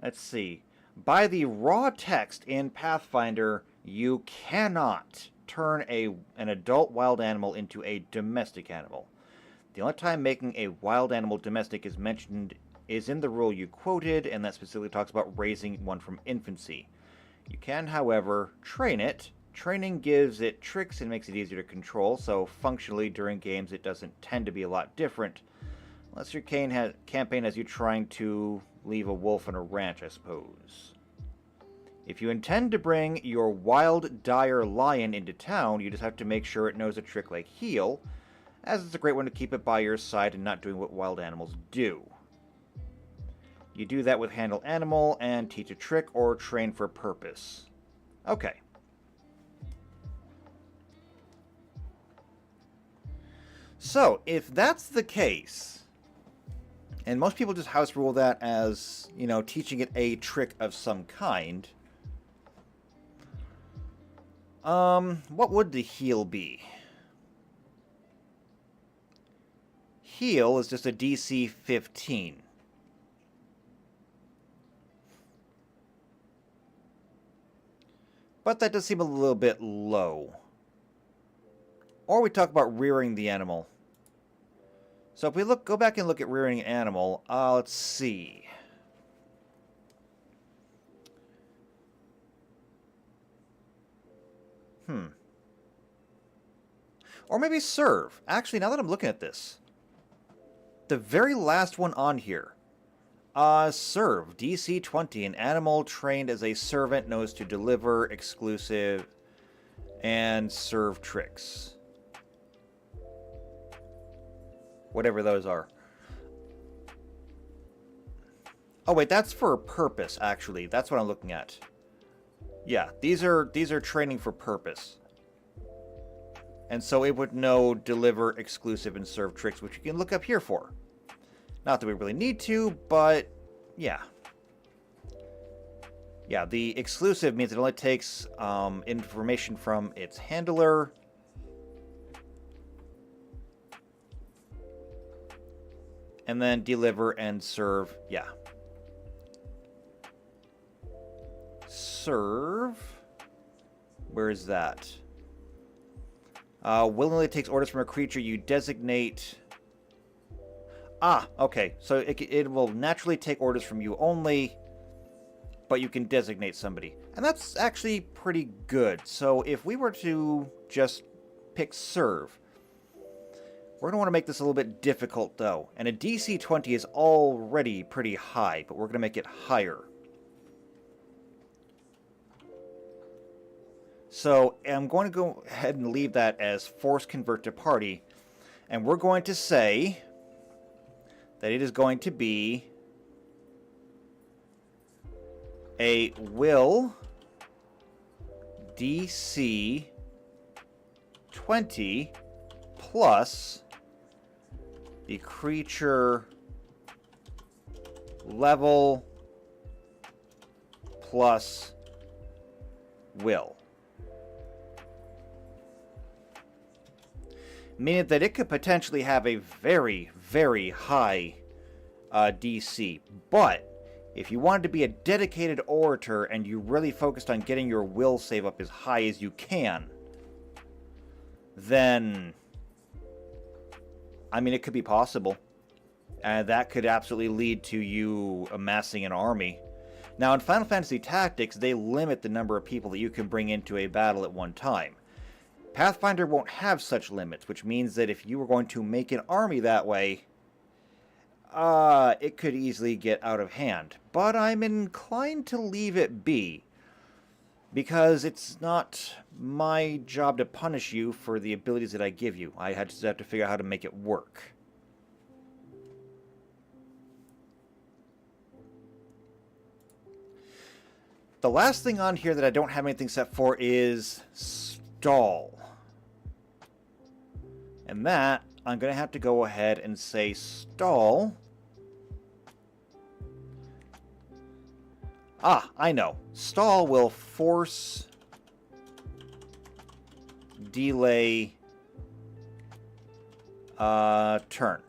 Let's see. By the raw text in Pathfinder, you cannot turn an adult wild animal into a domestic animal. The only time making a wild animal domestic is mentioned is in the rule you quoted, and that specifically talks about raising one from infancy. You can, however, train it. Training gives it tricks and makes it easier to control, so functionally during games it doesn't tend to be a lot different. Unless your campaign has you trying to leave a wolf on a ranch, I suppose. If you intend to bring your wild dire lion into town, you just have to make sure it knows a trick like heal, as it's a great one to keep it by your side and not doing what wild animals do. You do that with handle animal and teach a trick or train for purpose. Okay. So, if that's the case, and most people just house rule that as, you know, teaching it a trick of some kind, what would the heal be? Heal is just a DC 15. But that does seem a little bit low. Or we talk about rearing the animal. So if we go back and look at rearing an animal, let's see. Or maybe serve. Actually, now that I'm looking at this, the very last one on here. Serve. DC 20. An animal trained as a servant knows to deliver, exclusive, and serve tricks. Whatever those are. Oh wait, that's for a purpose, actually. That's what I'm looking at. Yeah, these are training for purpose. And so it would know deliver, exclusive, and serve tricks, which you can look up here for. Not that we really need to, but yeah. Yeah, the exclusive means it only takes information from its handler. And then deliver and serve, yeah. Serve. Where is that? Willingly takes orders from a creature you designate. Okay. So it will naturally take orders from you only, but you can designate somebody. And that's actually pretty good. So if we were to just pick serve, we're going to want to make this a little bit difficult, though. And a DC 20 is already pretty high, but we're going to make it higher. So I'm going to go ahead and leave that as force convert to party. And we're going to say that it is going to be a will DC 20 plus the creature level plus will. Meaning that it could potentially have a very, very high DC. But if you wanted to be a dedicated orator and you really focused on getting your will save up as high as you can, then, I mean, it could be possible. And that could absolutely lead to you amassing an army. Now, in Final Fantasy Tactics, they limit the number of people that you can bring into a battle at one time. Pathfinder won't have such limits, which means that if you were going to make an army that way, it could easily get out of hand. But I'm inclined to leave it be, because it's not my job to punish you for the abilities that I give you. I just have to figure out how to make it work. The last thing on here that I don't have anything set for is stall. And that, I'm going to have to go ahead and say stall. Ah, I know. Stall will force delay turn.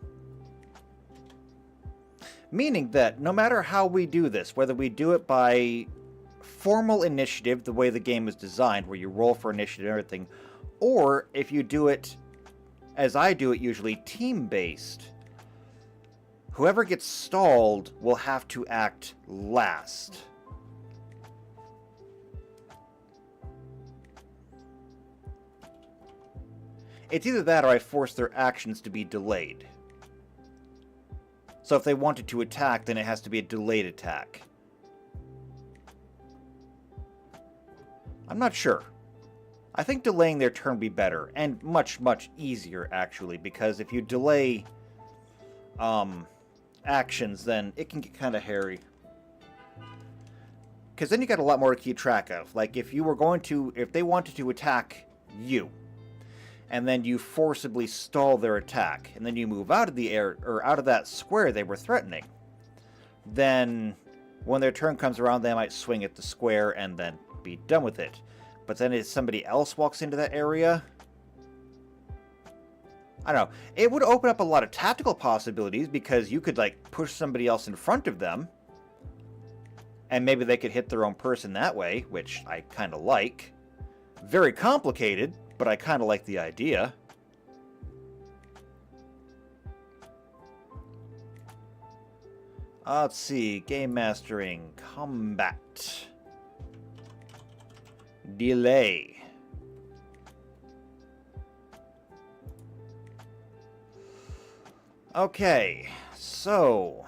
Meaning that no matter how we do this, whether we do it by formal initiative, the way the game is designed, where you roll for initiative and everything, or if you do it, as I do it usually, team-based, whoever gets stalled will have to act last. It's either that or I force their actions to be delayed. So if they wanted to attack, then it has to be a delayed attack. I'm not sure. I think delaying their turn would be better, and much, much easier, actually, because if you delay actions, then it can get kind of hairy. Because then you got a lot more to keep track of. Like, if they wanted to attack you, and then you forcibly stall their attack, and then you move out of the air, or out of that square they were threatening, then when their turn comes around, they might swing at the square and then be done with it. But then if somebody else walks into that area, I don't know. It would open up a lot of tactical possibilities, because you could, like, push somebody else in front of them, and maybe they could hit their own person that way, which I kind of like. Very complicated, but I kind of like the idea. Let's see. Game mastering. Combat. Delay. Okay, so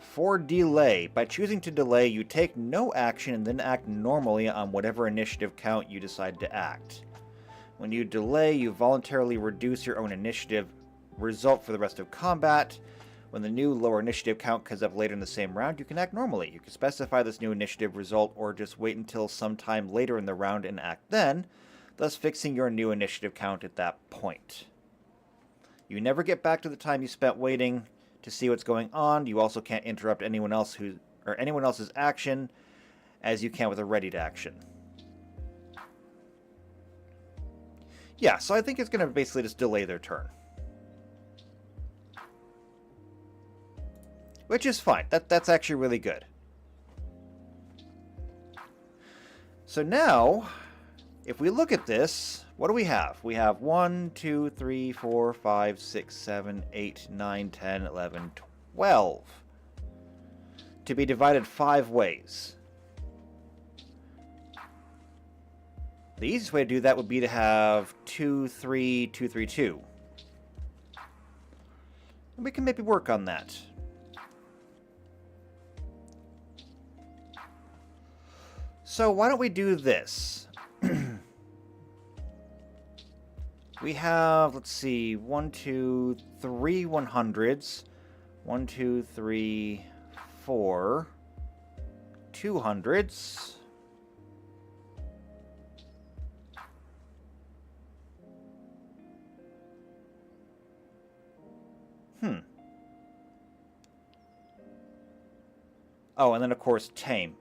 for delay, by choosing to delay, you take no action and then act normally on whatever initiative count you decide to act. When you delay, you voluntarily reduce your own initiative result for the rest of combat. When the new lower initiative count comes up later in the same round, you can act normally. You can specify this new initiative result or just wait until sometime later in the round and act then, thus fixing your new initiative count at that point. You never get back to the time you spent waiting to see what's going on. You also can't interrupt anyone else's action as you can with a readied action. Yeah, so I think it's going to basically just delay their turn. Which is fine. That's actually really good. So now, if we look at this, what do we have? We have 1, 2, 3, 4, 5, 6, 7, 8, 9, 10, 11, 12. To be divided 5 ways. The easiest way to do that would be to have 2, 3, 2, 3, 2. And we can maybe work on that. So why don't we do this? We have, let's see, 1, 2, 3 100s. 1, 2, 3, 4 200s. Oh, and then of course tame.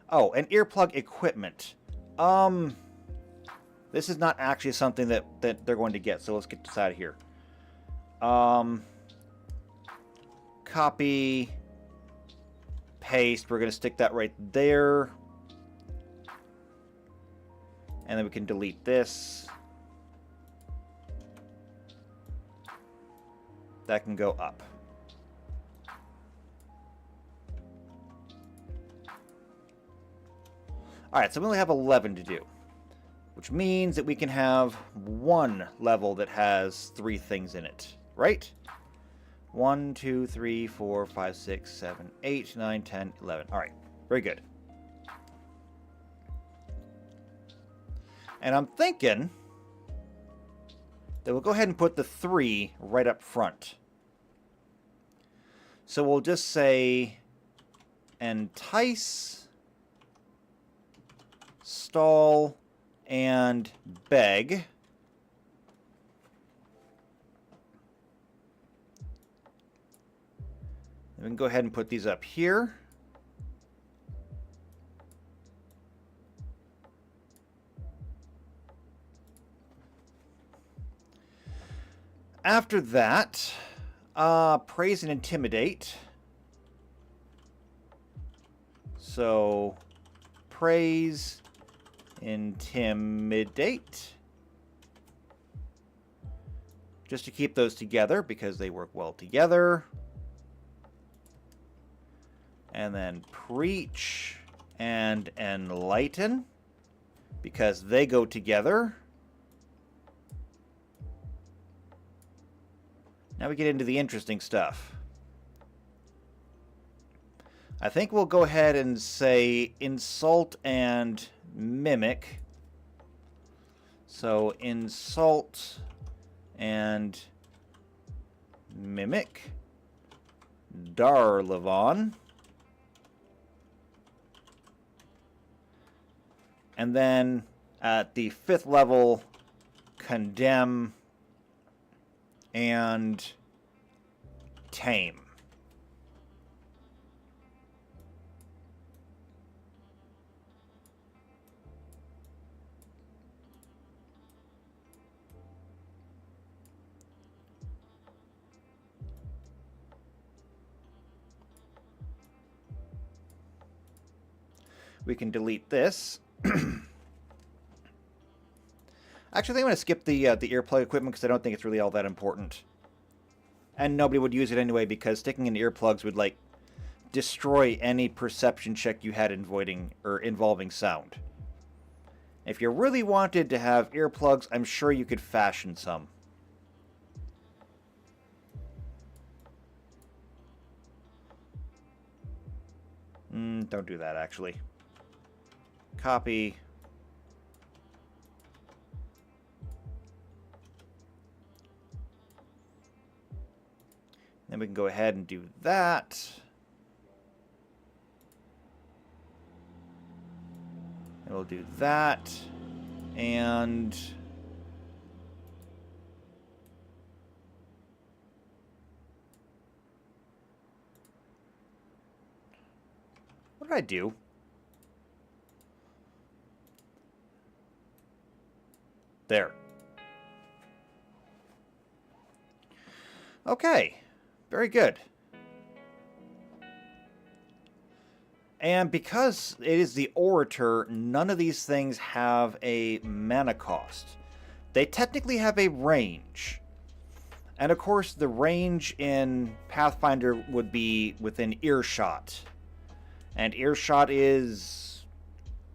Oh, and earplug equipment. This is not actually something that they're going to get, so let's get this out of here. Copy, paste. We're going to stick that right there. And then we can delete this. That can go up. Alright, so we only have 11 to do. Which means that we can have one level that has 3 things in it. Right? 1, 2, 3, 4, 5, 6, 7, 8, 9, 10, 11. Alright, very good. And I'm thinking that we'll go ahead and put the 3 right up front. So we'll just say entice, stall, and beg. And we can go ahead and put these up here. After that, praise and intimidate. So, praise, intimidate. Just to keep those together because they work well together. And then preach and enlighten because they go together. Now we get into the interesting stuff. I think we'll go ahead and say insult and mimic. So insult and mimic. Darlevon. And then at the 5th level, condemn and tame. We can delete this. Actually, I think I'm going to skip the earplug equipment because I don't think it's really all that important. And nobody would use it anyway because sticking in earplugs would, like, destroy any perception check you had involving sound. If you really wanted to have earplugs, I'm sure you could fashion some. Don't do that, actually. Copy. Then we can go ahead and do that. And we'll do that. And what did I do? There. Okay. Very good. And because it is the orator, none of these things have a mana cost. They technically have a range. And of course, the range in Pathfinder would be within earshot. And earshot is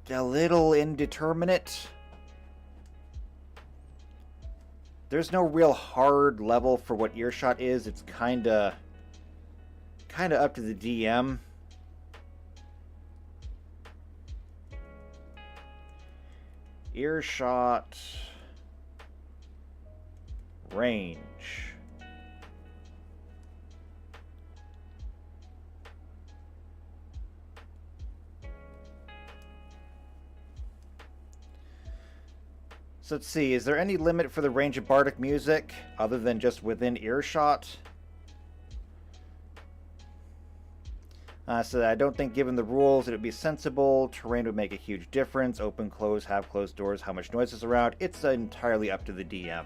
a little indeterminate. There's no real hard level for what earshot is. It's kind of up to the DM. Earshot range. So let's see, is there any limit for the range of bardic music other than just within earshot? So I don't think given the rules it would be sensible. Terrain would make a huge difference. Open, close, have closed doors, how much noise is around. It's entirely up to the DM.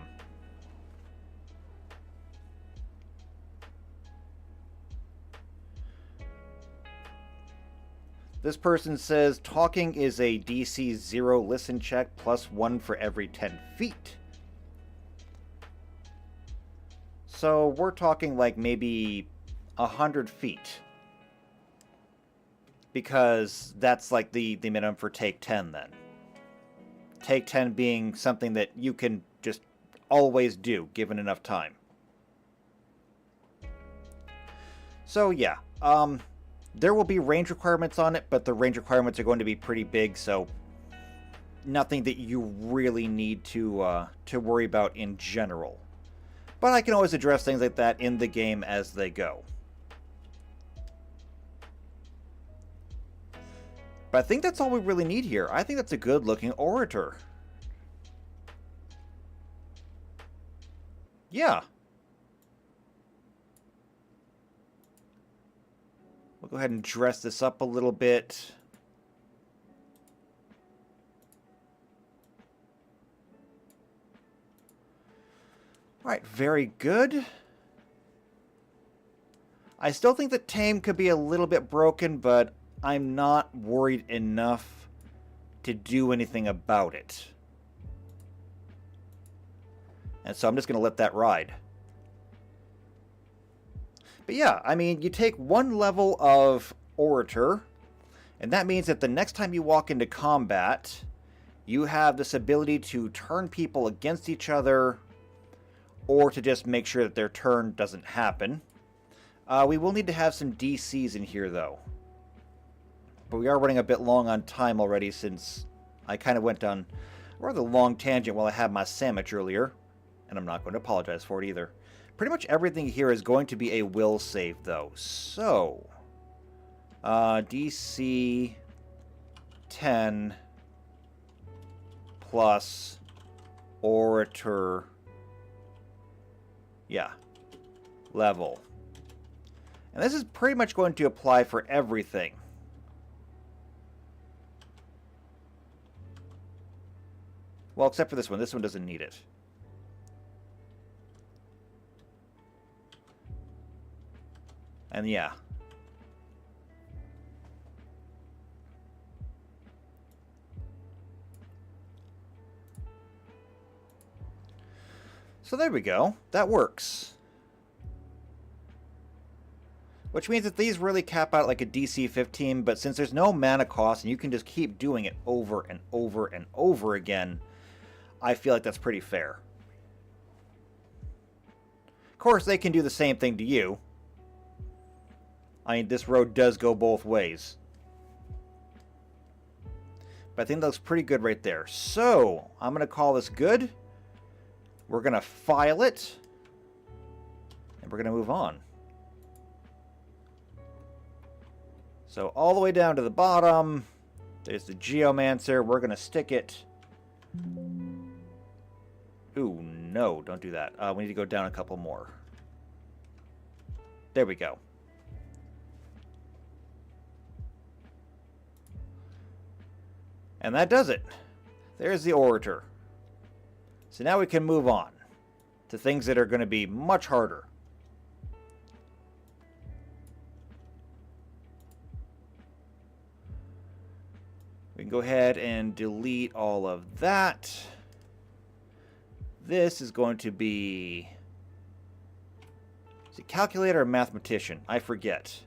This person says, talking is a DC 0 listen check plus 1 for every 10 feet. So we're talking like maybe 100 feet. Because that's like the minimum for take 10 then. Take 10 being something that you can just always do, given enough time. So yeah, there will be range requirements on it, but the range requirements are going to be pretty big, so nothing that you really need to worry about in general. But I can always address things like that in the game as they go. But I think that's all we really need here. I think that's a good-looking orator. Yeah. We'll go ahead and dress this up a little bit. All right, very good. I still think that Tame could be a little bit broken, but I'm not worried enough to do anything about it. And so I'm just going to let that ride. But yeah, I mean, you take one level of Orator, and that means that the next time you walk into combat, you have this ability to turn people against each other, or to just make sure that their turn doesn't happen. We will need to have some DCs in here, though. But we are running a bit long on time already, since I kind of went on a rather long tangent while I had my sandwich earlier. And I'm not going to apologize for it either. Pretty much everything here is going to be a will save, though. So, DC 10 plus Orator, yeah, level. And this is pretty much going to apply for everything. Well, except for this one. This one doesn't need it. And yeah. So there we go. That works. Which means that these really cap out like a DC 15, but since there's no mana cost and you can just keep doing it over and over and over again, I feel like that's pretty fair. Of course, they can do the same thing to you. I mean, this road does go both ways. But I think that looks pretty good right there. So, I'm going to call this good. We're going to file it. And we're going to move on. So, all the way down to the bottom, there's the Geomancer. We're going to stick it. Ooh, no, don't do that. We need to go down a couple more. There we go. And that does it. There's the Orator. So now we can move on to things that are going to be much harder. We can go ahead and delete all of that. This is going to be... Is it calculator or mathematician? I forget.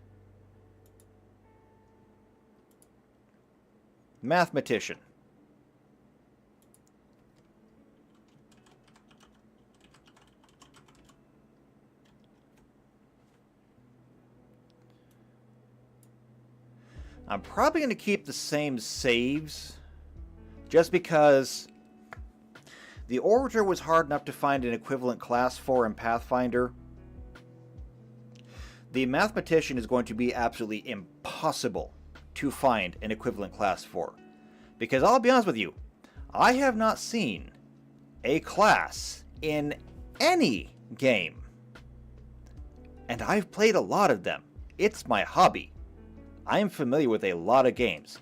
Mathematician. I'm probably going to keep the same saves, just because the Orator was hard enough to find an equivalent class for in Pathfinder. The Mathematician is going to be absolutely impossible to find an equivalent class for. Because I'll be honest with you, I have not seen a class in any game. And I've played a lot of them. It's my hobby. I'm familiar with a lot of games.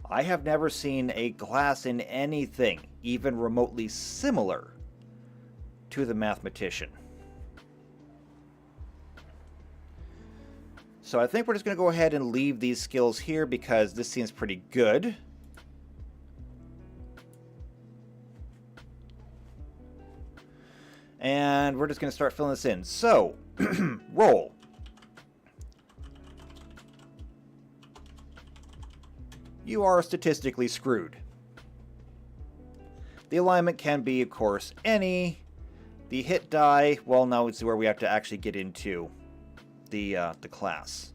I have never seen a class in anything even remotely similar to the mathematician. So I think we're just going to go ahead and leave these skills here because this seems pretty good. And we're just going to start filling this in. So, roll. You are statistically screwed. The alignment can be, of course, any. The hit die, well, now it's where we have to actually get into the class.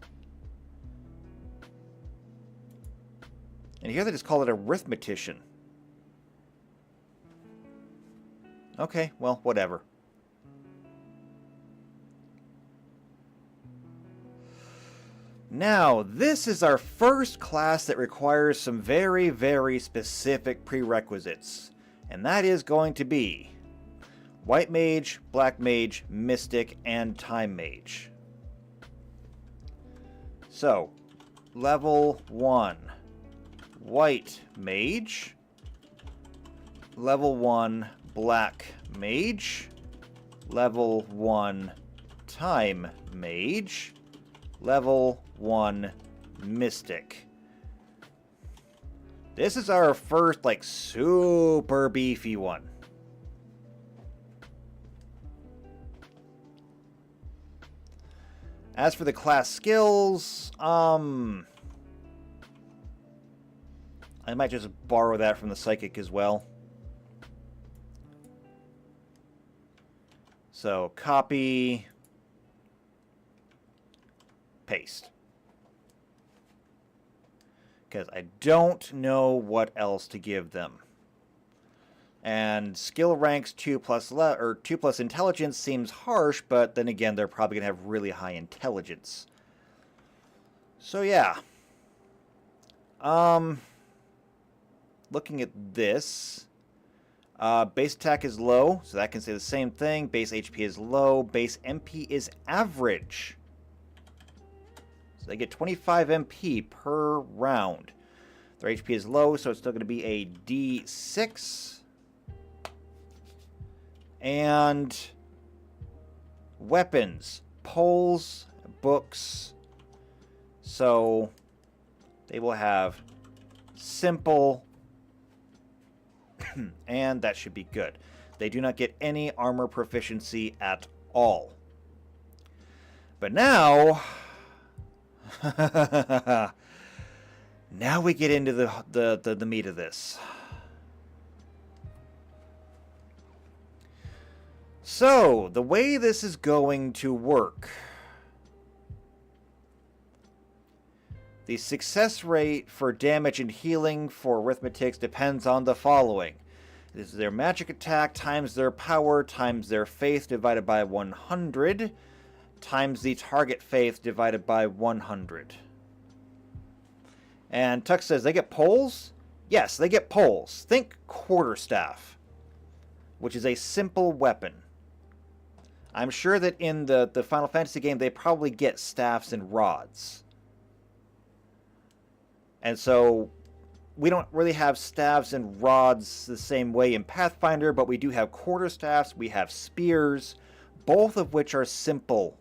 And here they just call it arithmetician. Okay, well, whatever. Now, this is our first class that requires some very, very specific prerequisites. And that is going to be White Mage, Black Mage, Mystic, and Time Mage. So, level 1, White Mage. Level 1, Black Mage. Level 1, Time Mage. Level 1, Mystic. This is our first, like, super beefy one. As for the class skills, I might just borrow that from the Psychic as well. So, copy, paste. Because I don't know what else to give them. And skill ranks 2 plus 2 plus intelligence seems harsh, but then again, they're probably going to have really high intelligence. So yeah. Looking at this, base attack is low, so that can say the same thing. Base HP is low. Base MP is average. So they get 25 MP per round. Their HP is low, so it's still going to be a D6. And weapons, poles, books. So they will have simple, and that should be good. They do not get any armor proficiency at all. But now, now we get into the meat of this. So, the way this is going to work. The success rate for damage and healing for arithmetics depends on the following. This is their magic attack times their power times their faith divided by 100 times the target faith divided by 100. And Tux says, they get poles? Yes, they get poles. Think quarterstaff, which is a simple weapon. I'm sure that in the Final Fantasy game, they probably get staffs and rods. And so, we don't really have staffs and rods the same way in Pathfinder, but we do have quarterstaffs, we have spears, both of which are simple.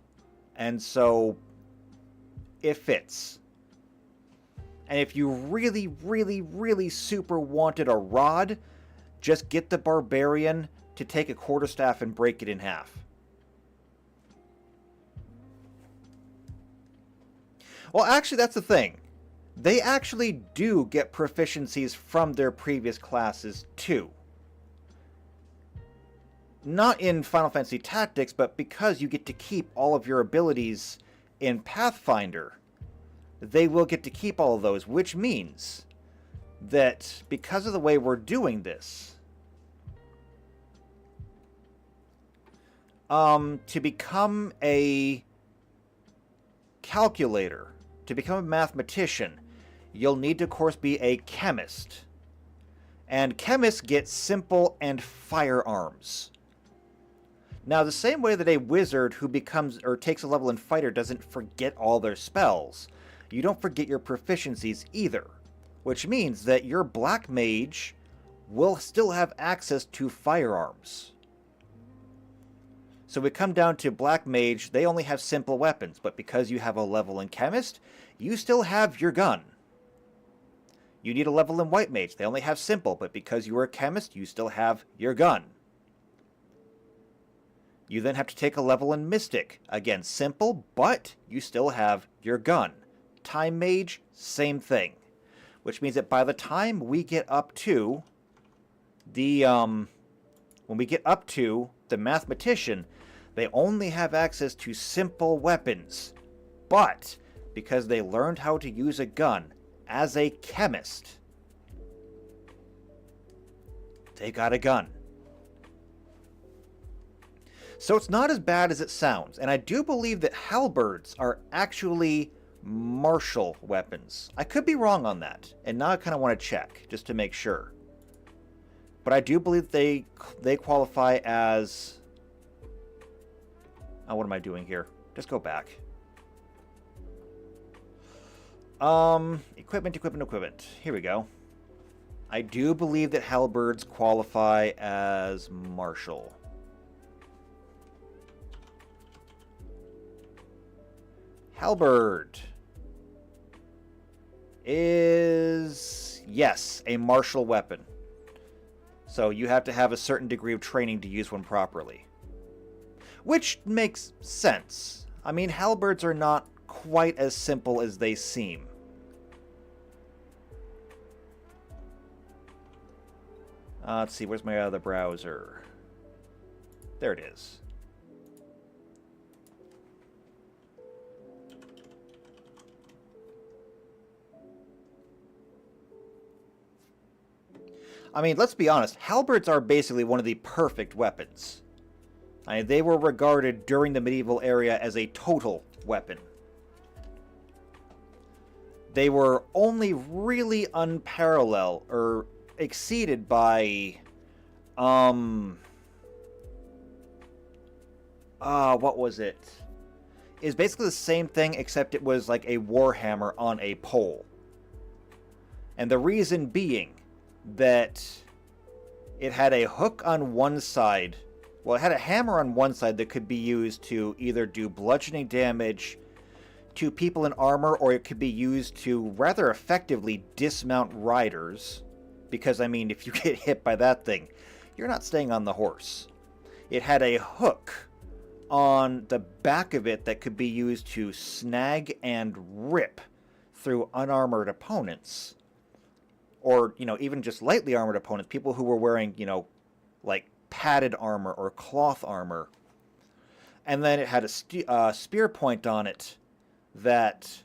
And so, it fits. And if you really, really, really super wanted a rod, just get the Barbarian to take a quarterstaff and break it in half. Well, actually, that's the thing. They actually do get proficiencies from their previous classes, too. Not in Final Fantasy Tactics, but because you get to keep all of your abilities in Pathfinder, they will get to keep all of those, which means that because of the way we're doing this, to become a calculator, to become a mathematician, you'll need to, of course, be a chemist. And chemists get simple and firearms. Now, the same way that a wizard who becomes or takes a level in fighter doesn't forget all their spells, you don't forget your proficiencies either, which means that your black mage will still have access to firearms. So we come down to black mage, they only have simple weapons, but because you have a level in chemist, you still have your gun. You need a level in white mage, they only have simple, but because you are a chemist, you still have your gun. You then have to take a level in mystic. Again, simple, but you still have your gun. Time mage, same thing. Which means that by the time we get up to the, when we get up to the mathematician, they only have access to simple weapons. But because they learned how to use a gun as a chemist, they got a gun. So it's not as bad as it sounds, and I do believe that halberds are actually martial weapons. I could be wrong on that, and now I kind of want to check, just to make sure. But I do believe they qualify as... Oh, what am I doing here? Just go back. Equipment. Here we go. I do believe that halberds qualify as martial. Halberd is, yes, a martial weapon. So you have to have a certain degree of training to use one properly. Which makes sense. I mean, halberds are not quite as simple as they seem. Let's see, where's my other browser? There it is. I mean, let's be honest, halberds are basically one of the perfect weapons. I mean, they were regarded during the medieval era as a total weapon. They were only really unparalleled, or exceeded by, what was it? It's basically the same thing, except it was like a warhammer on a pole. And the reason being that it had a hook on one side. Well, it had a hammer on one side that could be used to either do bludgeoning damage to people in armor, or it could be used to rather effectively dismount riders. Because, I mean, if you get hit by that thing, you're not staying on the horse. It had a hook on the back of it that could be used to snag and rip through unarmored opponents. Or, you know, even just lightly armored opponents, people who were wearing, you know, like padded armor or cloth armor. And then it had a spear point on it that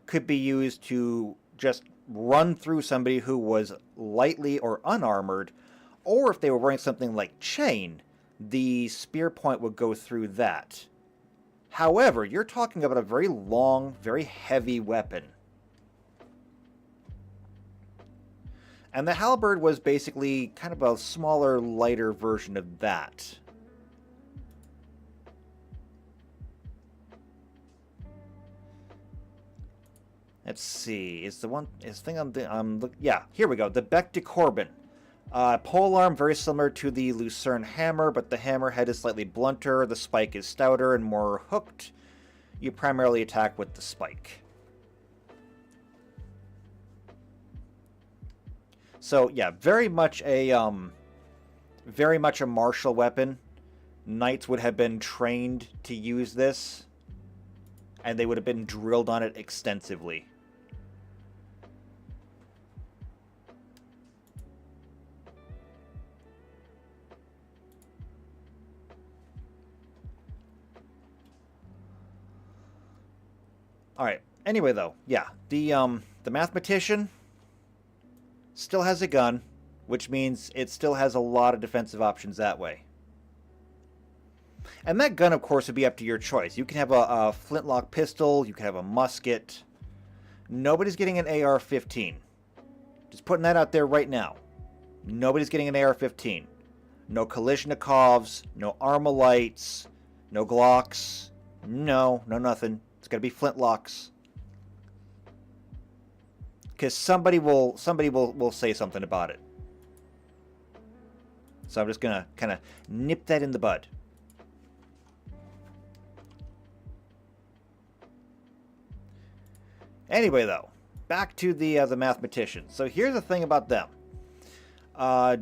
could be used to just run through somebody who was lightly or unarmored. Or if they were wearing something like chain, the spear point would go through that. However, you're talking about a very long, very heavy weapon. And the halberd was basically kind of a smaller, lighter version of that. Let's see. Is the thing I'm yeah, here we go. The Bec de Corbin. Polearm, very similar to the Lucerne hammer, but the hammerhead is slightly blunter, the spike is stouter and more hooked. You primarily attack with the spike. So yeah, very much a martial weapon. Knights would have been trained to use this, and they would have been drilled on it extensively. All right. Anyway, though, yeah, the mathematician still has a gun, which means it still has a lot of defensive options that way. And that gun, of course, would be up to your choice. You can have a flintlock pistol, you can have a musket. Nobody's getting an AR-15. Just putting that out there right now. Nobody's getting an AR-15. No Kalashnikovs, no Armalites, no Glocks. No nothing. It's got to be flintlocks. Because somebody will say something about it. So I'm just going to kind of nip that in the bud. Anyway, though, back to the mathematicians. So here's the thing about them.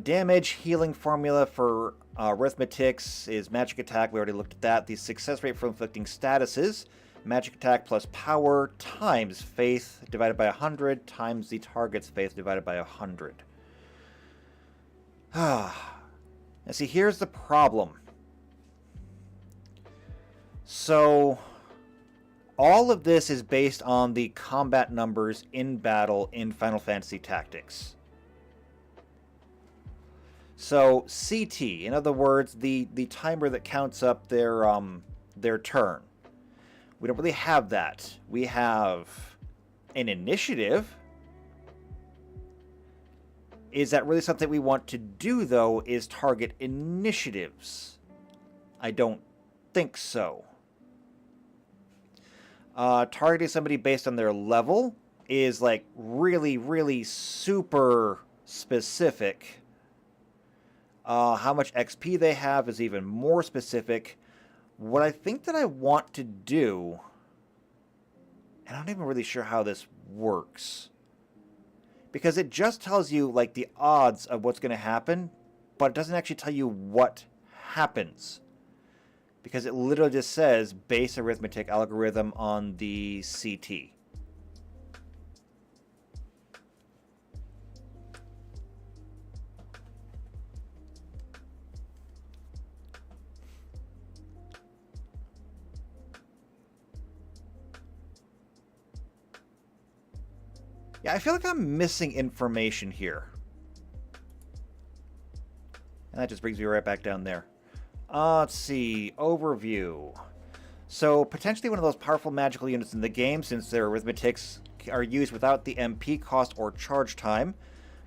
Damage healing formula for arithmetics is magic attack. We already looked at that. The success rate for inflicting statuses. Magic attack plus power times faith divided by 100 times the target's faith divided by 100. Now see, here's the problem. So all of this is based on the combat numbers in battle in Final Fantasy Tactics. So CT, in other words, the timer that counts up their turn. We don't really have that. We have an initiative. Is that really something we want to do, though, is target initiatives? I don't think so. Targeting somebody based on their level is like really, really super specific. How much XP they have is even more specific. What I think that I want to do, and I'm not even really sure how this works, because it just tells you like the odds of what's going to happen, but it doesn't actually tell you what happens. Because it literally just says base arithmetic algorithm on the CT. Yeah, I feel like I'm missing information here. And that just brings me right back down there. Let's see. Overview. So, potentially one of those powerful magical units in the game, since their arithmetics are used without the MP cost or charge time.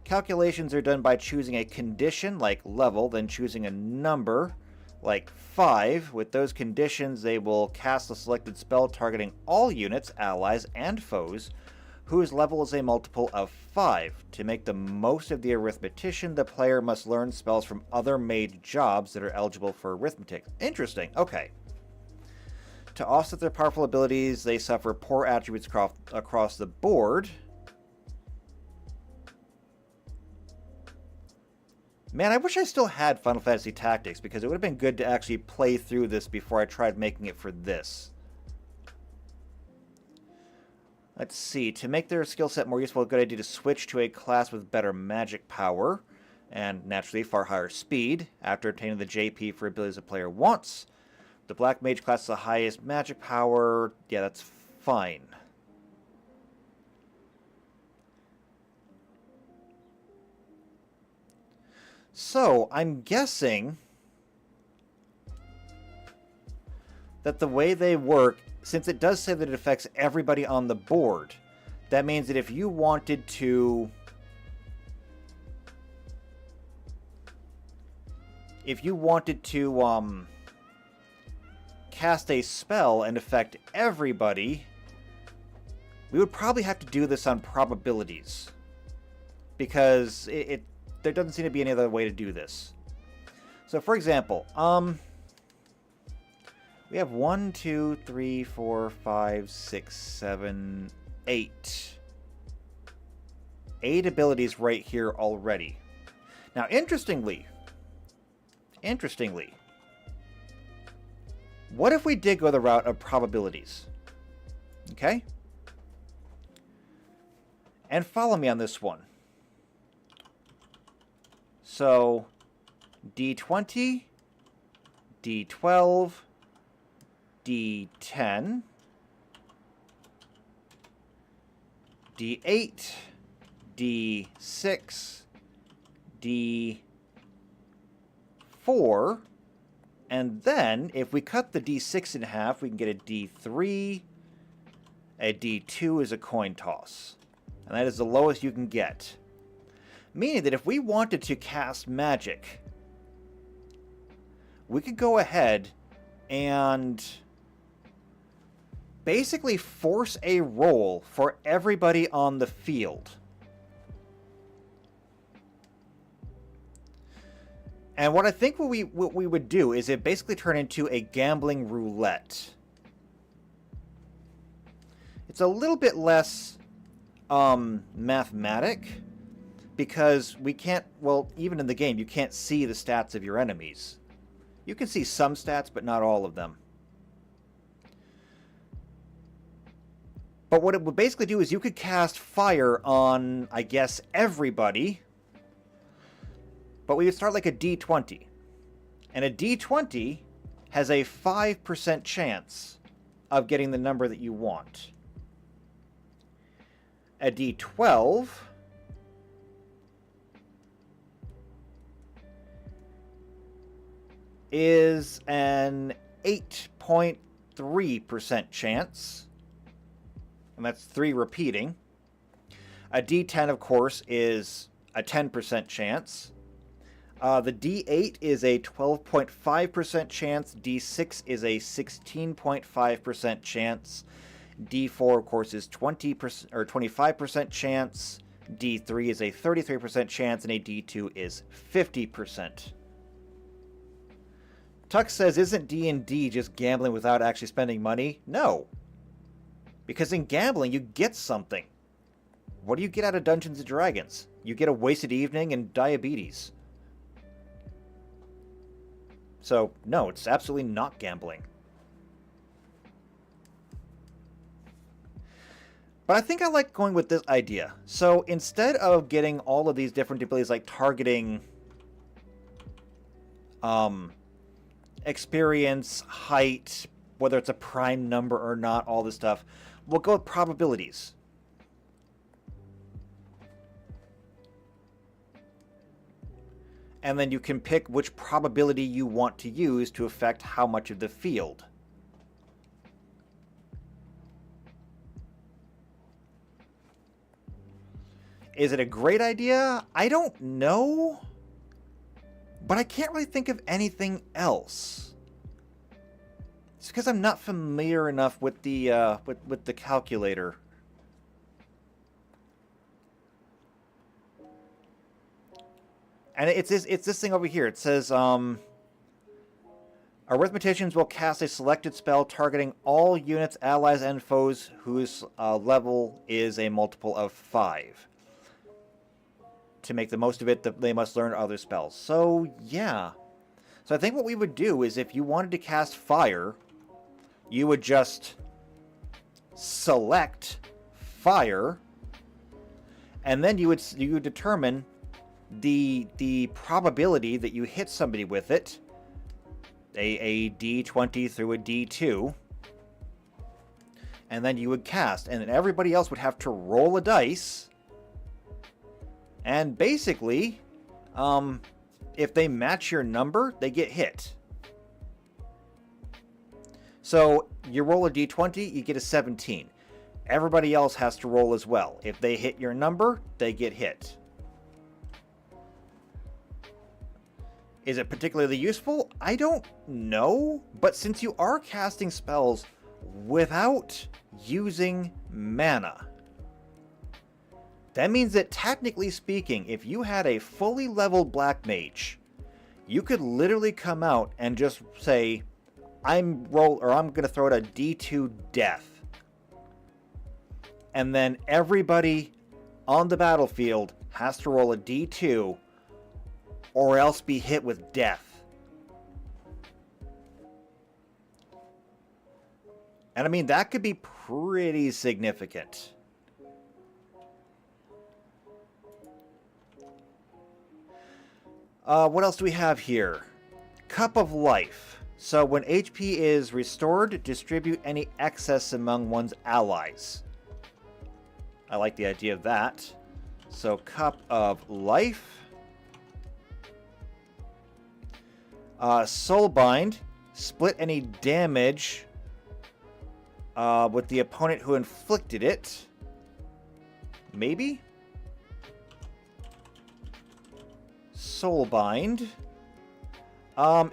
Calculations are done by choosing a condition, like level, then choosing a number, like 5. With those conditions, they will cast a selected spell targeting all units, allies, and foes, whose level is a multiple of 5. To make the most of the arithmetician, the player must learn spells from other made jobs that are eligible for arithmetic. Interesting. Okay. To offset their powerful abilities, they suffer poor attributes across the board. Man, I wish I still had Final Fantasy Tactics, because it would have been good to actually play through this before I tried making it for this. Let's see. To make their skill set more useful, a good idea to switch to a class with better magic power and, naturally, far higher speed. After obtaining the JP for abilities the player wants. The Black Mage class has the highest magic power. Yeah, that's fine. So, I'm guessing that the way they work, since it does say that it affects everybody on the board, that means that if you wanted to... cast a spell and affect everybody, we would probably have to do this on probabilities. Because there doesn't seem to be any other way to do this. So, for example, we have 1, 2, 3, 4, 5, 6, 7, 8. 8 abilities right here already. Now, interestingly, what if we did go the route of probabilities? Okay? And follow me on this one. So, D20, D12, D10, D8, D6, D4, and then if we cut the D6 in half, we can get a D3. A D2 is a coin toss, and that is the lowest you can get. Meaning that if we wanted to cast magic, we could go ahead and basically force a roll for everybody on the field. And what I think what we would do is it basically turn into a gambling roulette. It's a little bit less mathematic, because we can't, well, even in the game, you can't see the stats of your enemies. You can see some stats, but not all of them. But what it would basically do is you could cast fire on, I guess, everybody. But we would start like a D20. And a D20 has a 5% chance of getting the number that you want. A D12 is an 8.3% chance. And that's 3 repeating. A D10, of course, is a 10% chance. The D8 is a 12.5% chance. D6 is a 16.5% chance. D4, of course, is 20% or 25% chance. D3 is a 33% chance, and a D2 is 50%. Tuck says, isn't D&D just gambling without actually spending money? No. Because in gambling, you get something. What do you get out of Dungeons & Dragons? You get a wasted evening and diabetes. So, no, it's absolutely not gambling. But I think I like going with this idea. So, instead of getting all of these different abilities, like targeting experience, height, whether it's a prime number or not, all this stuff, we'll go with probabilities. And then you can pick which probability you want to use to affect how much of the field. Is it a great idea? I don't know. But I can't really think of anything else. It's because I'm not familiar enough with the with the calculator. And it's this thing over here. It says, arithmeticians will cast a selected spell targeting all units, allies, and foes whose level is a multiple of 5. To make the most of it, they must learn other spells. So, yeah. So I think what we would do is if you wanted to cast fire, you would just select fire, and then you would determine the probability that you hit somebody with it, a D20 through a D2, and then you would cast, and then everybody else would have to roll a dice, and basically, if they match your number, they get hit. So you roll a D20, you get a 17. Everybody else has to roll as well. If they hit your number, they get hit. Is it particularly useful? I don't know, but since you are casting spells without using mana, that means that technically speaking, if you had a fully leveled black mage, you could literally come out and just say, I'm going to throw out a D2 death. And then everybody on the battlefield has to roll a D2 or else be hit with death. And I mean, that could be pretty significant. What else do we have here? Cup of Life. So when HP is restored, distribute any excess among one's allies. I like the idea of that. So Cup of Life. Soulbind. Split any damage with the opponent who inflicted it. Maybe? Soulbind.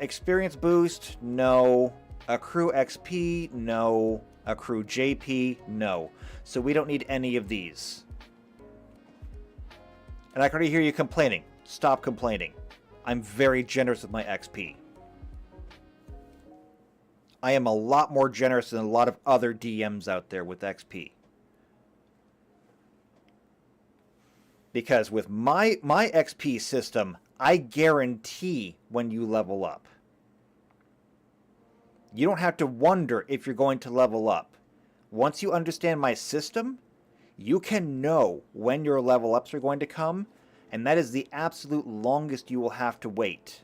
Experience boost, no. Accrue XP, no. Accrue JP, no. So we don't need any of these. And I can already hear you complaining. Stop complaining. I'm very generous with my XP. I am a lot more generous than a lot of other DMs out there with XP. Because with my XP system, I guarantee when you level up. You don't have to wonder if you're going to level up. Once you understand my system, you can know when your level ups are going to come, and that is the absolute longest you will have to wait.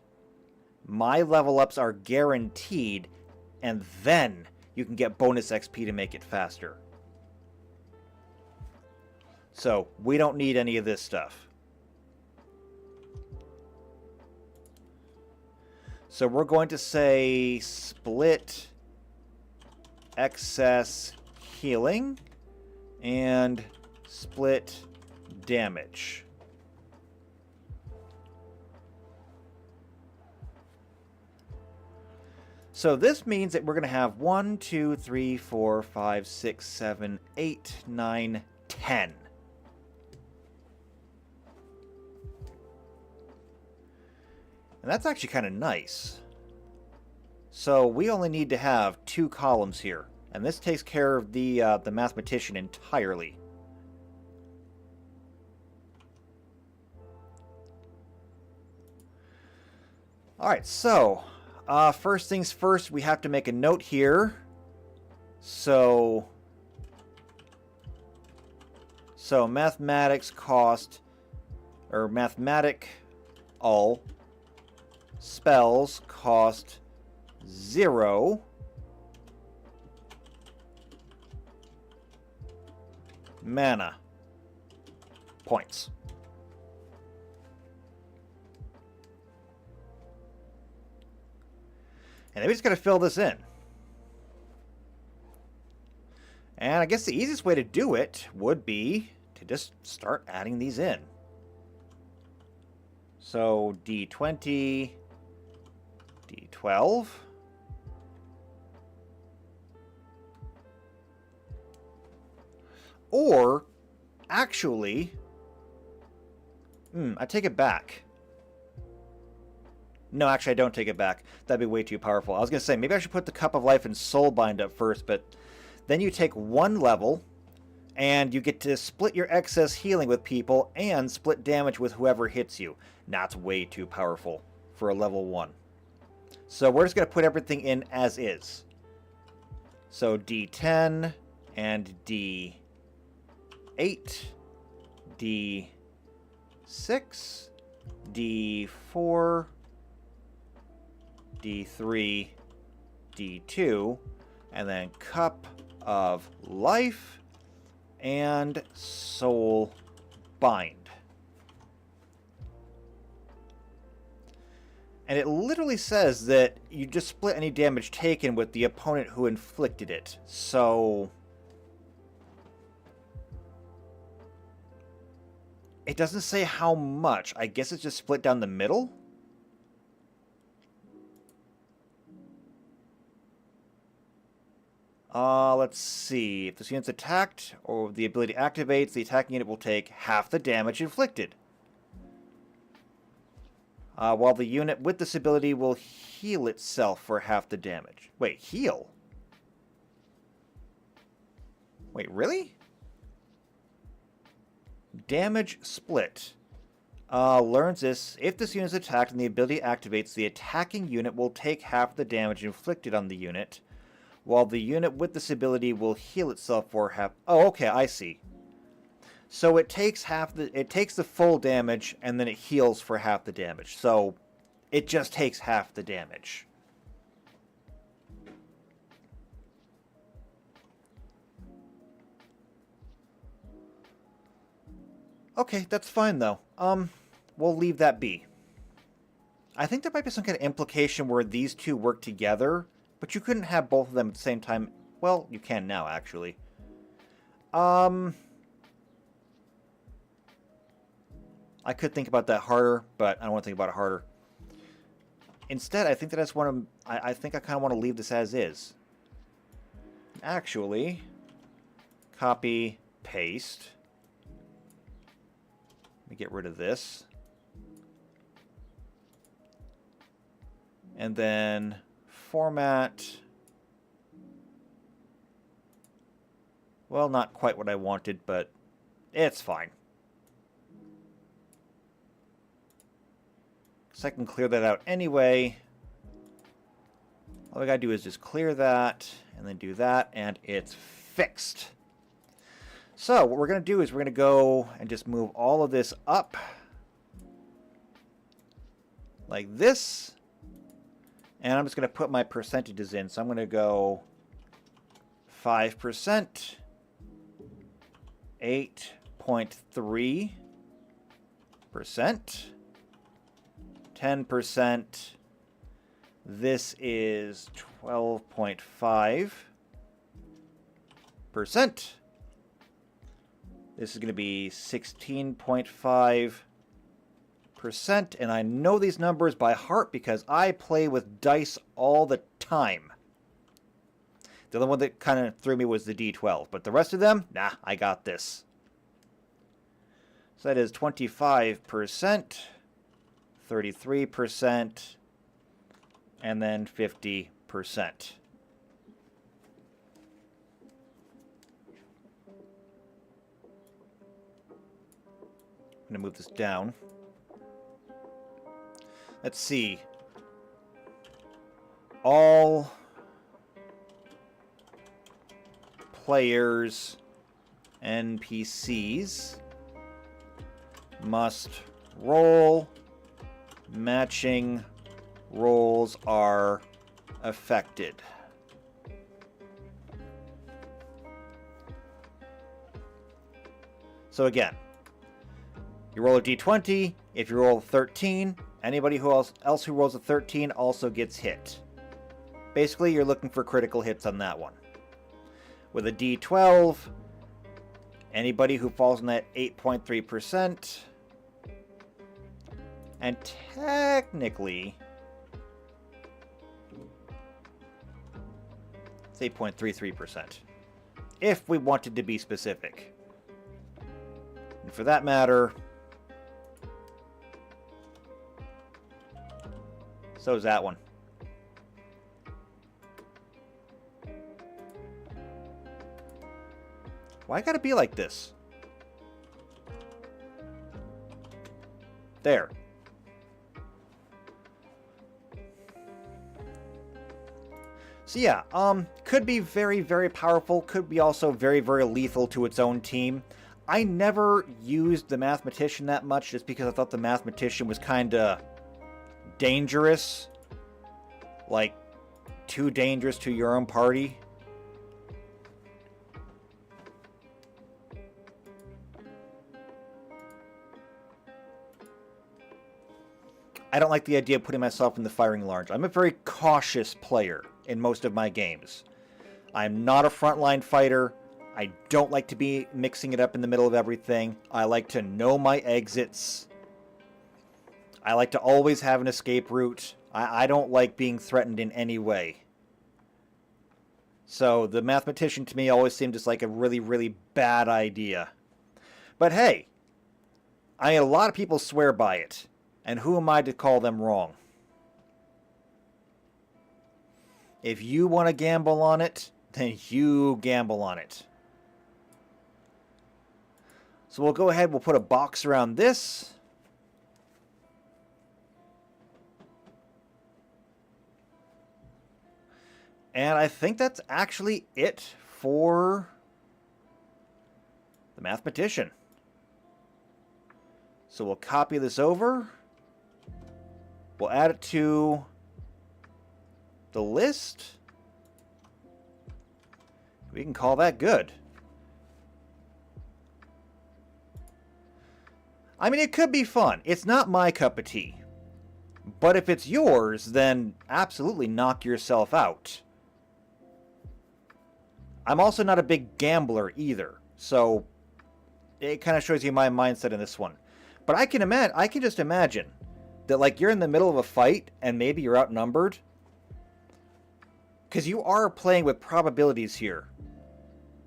My level ups are guaranteed, and then you can get bonus XP to make it faster. So, we don't need any of this stuff. So we're going to say split excess healing and split damage. So this means that we're going to have 1, 2, 3, 4, 5, 6, 7, 8, 9, 10. And that's actually kind of nice. So we only need to have 2 columns here. And this takes care of the mathematician entirely. Alright, so first things first, we have to make a note here. So mathematics cost, or mathematic all spells cost 0 mana points. And then we just got to fill this in. And I guess the easiest way to do it would be to just start adding these in. So D20, D12. Or, actually, I take it back. No, actually, I don't take it back. That'd be way too powerful. I was going to say, maybe I should put the Cup of Life and Soulbind up first, but then you take 1 level, and you get to split your excess healing with people, and split damage with whoever hits you. That's way too powerful for a level 1. So we're just going to put everything in as is. So D10 and D8, D6, D4, D3, D2, and then Cup of Life and Soul Bind. And it literally says that you just split any damage taken with the opponent who inflicted it. So it doesn't say how much. I guess it's just split down the middle. Let's see. If this unit's attacked or the ability activates, the attacking unit will take half the damage inflicted. While the unit with this ability will heal itself for half the damage. Wait, heal? Wait, really? Damage split. Learns this. If this unit is attacked and the ability activates, the attacking unit will take half the damage inflicted on the unit, while the unit with this ability will heal itself for half... Oh, okay, I see. So it takes the full damage, and then it heals for half the damage. So it just takes half the damage. Okay, that's fine, though. We'll leave that be. I think there might be some kind of implication where these two work together, but you couldn't have both of them at the same time. Well, you can now, actually. I could think about that harder, but I don't want to think about it harder. Instead, I think that I just want to... I think I kind of want to leave this as is. Actually, copy, paste. Let me get rid of this. And then format. Well, not quite what I wanted, but it's fine. So I can clear that out anyway. All I gotta do is just clear that, and then do that, and it's fixed. So what we're gonna do is we're gonna go and just move all of this up. Like this. And I'm just gonna put my percentages in. So I'm gonna go 5%. 8.3%, 10%, this is 12.5%, this is going to be 16.5%, and I know these numbers by heart because I play with dice all the time. The only one that kind of threw me was the D12. But the rest of them, nah, I got this. So that is 25%, 33%, and then 50%. I'm going to move this down. Let's see. All players, NPCs, must roll. Matching rolls are affected. So again, you roll a d20. If you roll a 13, anybody else who rolls a 13 also gets hit. Basically, you're looking for critical hits on that one. With a D12, anybody who falls in that 8.3%, and technically, it's 8.33%, if we wanted to be specific. And for that matter, so is that one. Why gotta be like this? There. So yeah, could be very, very powerful, could be also very, very lethal to its own team. I never used the Mathematician that much just because I thought the Mathematician was kinda dangerous. Like, too dangerous to your own party. I don't like the idea of putting myself in the firing line. I'm a very cautious player in most of my games. I'm not a frontline fighter. I don't like to be mixing it up in the middle of everything. I like to know my exits. I like to always have an escape route. I don't like being threatened in any way. So the Mathematician to me always seemed just like a really, really bad idea. But hey, a lot of people swear by it. And who am I to call them wrong? If you want to gamble on it, then you gamble on it. So we'll go ahead, we'll put a box around this. And I think that's actually it for the Mathematician. So we'll copy this over. We'll add it to the list. We can call that good. I mean, it could be fun. It's not my cup of tea. But if it's yours, then absolutely knock yourself out. I'm also not a big gambler either, so it kind of shows you my mindset in this one. But I can just imagine that, like, you're in the middle of a fight and maybe you're outnumbered. Because you are playing with probabilities here.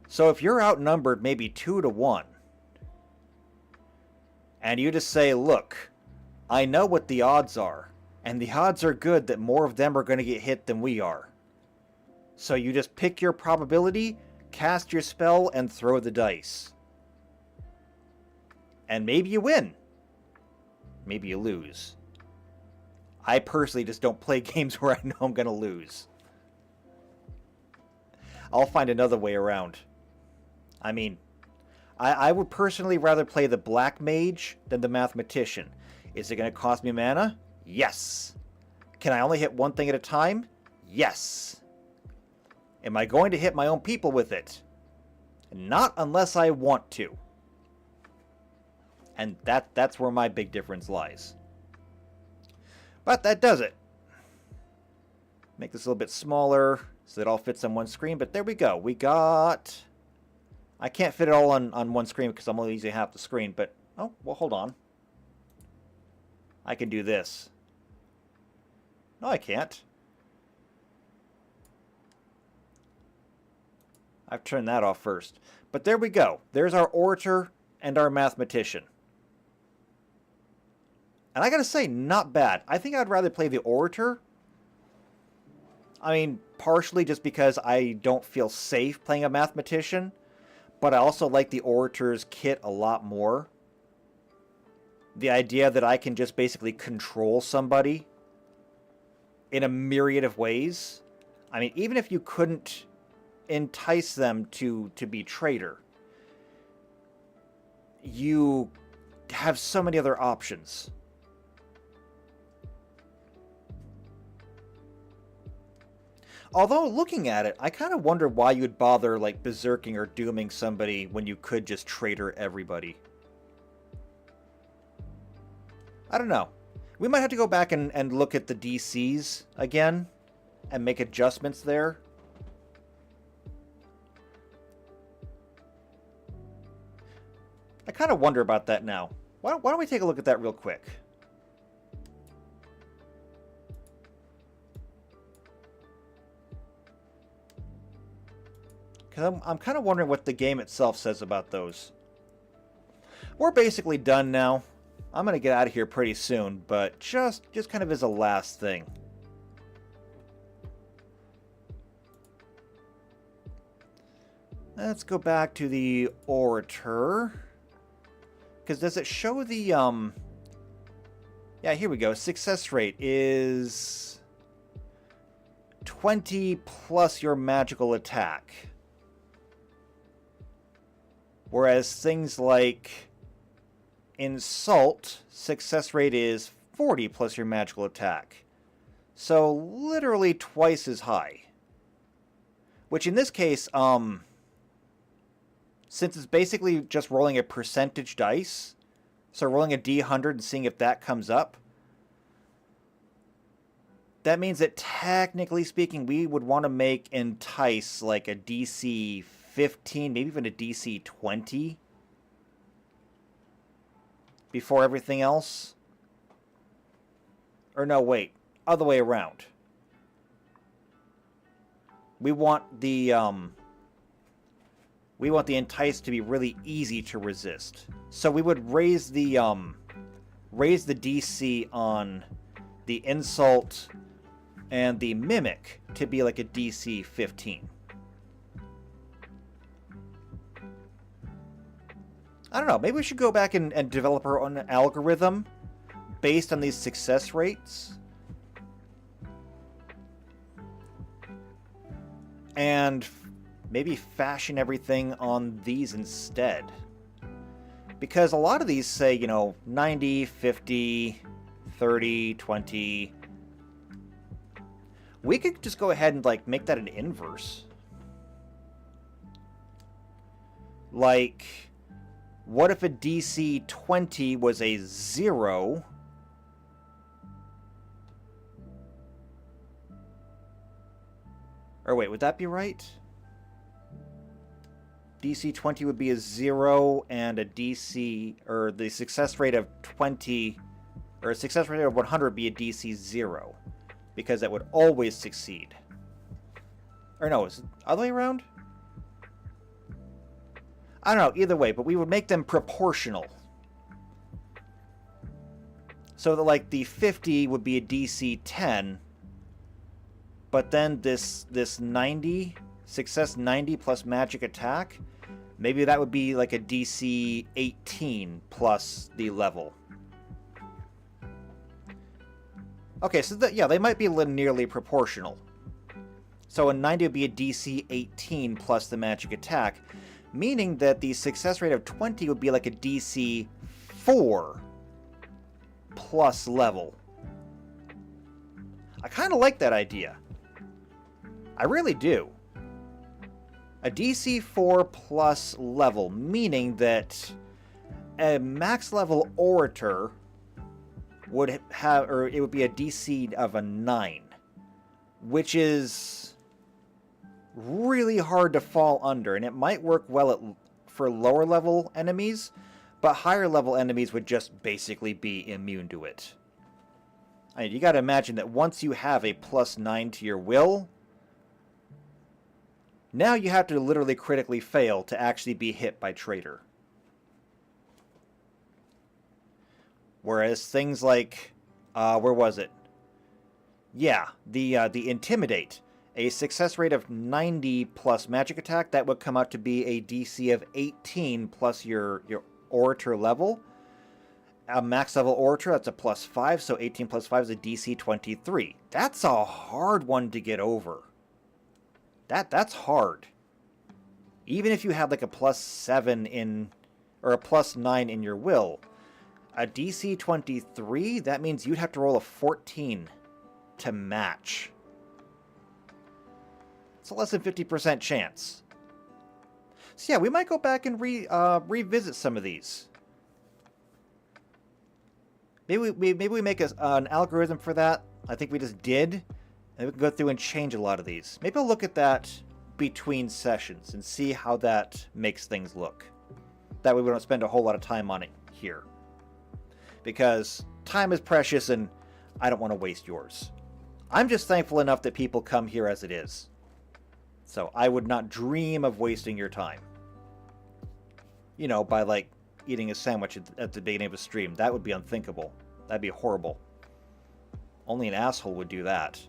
So if you're outnumbered maybe 2-1, and you just say, look, I know what the odds are, And the odds are good that more of them are going to get hit than we are. So you just pick your probability, cast your spell, and throw the dice. And maybe you win. Maybe you lose. I personally just don't play games where I know I'm going to lose. I'll find another way around. I mean, I would personally rather play the Black Mage than the Mathematician. Is it going to cost me mana? Yes. Can I only hit one thing at a time? Yes. Am I going to hit my own people with it? Not unless I want to. And that's where my big difference lies. But that does it. Make this a little bit smaller so it all fits on one screen. But there we go. We got... I can't fit it all on one screen because I'm only using half the screen. But, oh, well, hold on. I can do this. No, I can't. I've turned that off first. But there we go. There's our Orator and our Mathematician. And I gotta say, not bad. I think I'd rather play the Orator. I mean, partially just because I don't feel safe playing a Mathematician. But I also like the Orator's kit a lot more. The idea that I can just basically control somebody in a myriad of ways. I mean, even if you couldn't entice them to be traitor, you have so many other options. Although, looking at it, I kind of wonder why you'd bother, like, berserking or dooming somebody when you could just traitor everybody. I don't know. We might have to go back and look at the DCs again and make adjustments there. I kind of wonder about that now. Why don't we take a look at that real quick? Because I'm kind of wondering what the game itself says about those. We're basically done now. I'm going to get out of here pretty soon, but just kind of as a last thing. Let's go back to the Orator. Because does it show the... Yeah, here we go. Success rate is 20 plus your magical attack. Whereas things like Insult, success rate is 40 plus your magical attack. So literally twice as high. Which in this case, since it's basically just rolling a percentage dice, so rolling a D100 and seeing if that comes up, that means that technically speaking, we would want to make Entice like a DC 15, maybe even a DC 20 before everything else. Or no, wait, other way around. We want the Entice to be really easy to resist. So we would raise the DC on the Insult and the Mimic to be like a DC 15. I don't know, maybe we should go back and develop our own algorithm based on these success rates. And maybe fashion everything on these instead. Because a lot of these say, you know, 90, 50, 30, 20. We could just go ahead and, like, make that an inverse. Like, what if a DC 20 was a 0? Or wait, would that be right? DC 20 would be a 0, and a DC, or the success rate of 20, or a success rate of 100 would be a DC 0. Because that would always succeed. Or no, is it the other way around? I don't know, either way, but we would make them proportional. So that like the 50 would be a DC 10, but then this 90, success 90 plus magic attack, maybe that would be like a DC 18 plus the level. Okay, so yeah, they might be linearly proportional. So a 90 would be a DC 18 plus the magic attack, meaning that the success rate of 20 would be like a DC 4 plus level. I kind of like that idea. I really do. A DC 4 plus level, meaning that a max level orator would have, or it would be a DC of a 9, which is really hard to fall under, and it might work well for lower level enemies, but higher level enemies would just basically be immune to it. I mean, you gotta imagine that once you have a +9 to your will, now you have to literally critically fail to actually be hit by Traitor. Whereas things like, where was it? Yeah, the Intimidate. A success rate of 90 plus magic attack, that would come out to be a DC of 18 plus your Orator level. A max level Orator, that's a +5, so 18 plus 5 is a DC 23. That's a hard one to get over. That's hard. Even if you had like a +7 in, or a +9 in your will, a DC 23, that means you'd have to roll a 14 to match. It's a less than 50% chance. So yeah, we might go back and revisit some of these. Maybe we make an algorithm for that. I think we just did. And we can go through and change a lot of these. Maybe I'll look at that between sessions and see how that makes things look. That way we don't spend a whole lot of time on it here. Because time is precious and I don't want to waste yours. I'm just thankful enough that people come here as it is. So I would not dream of wasting your time. You know, by like eating a sandwich at the beginning of a stream. That would be unthinkable. That'd be horrible. Only an asshole would do that.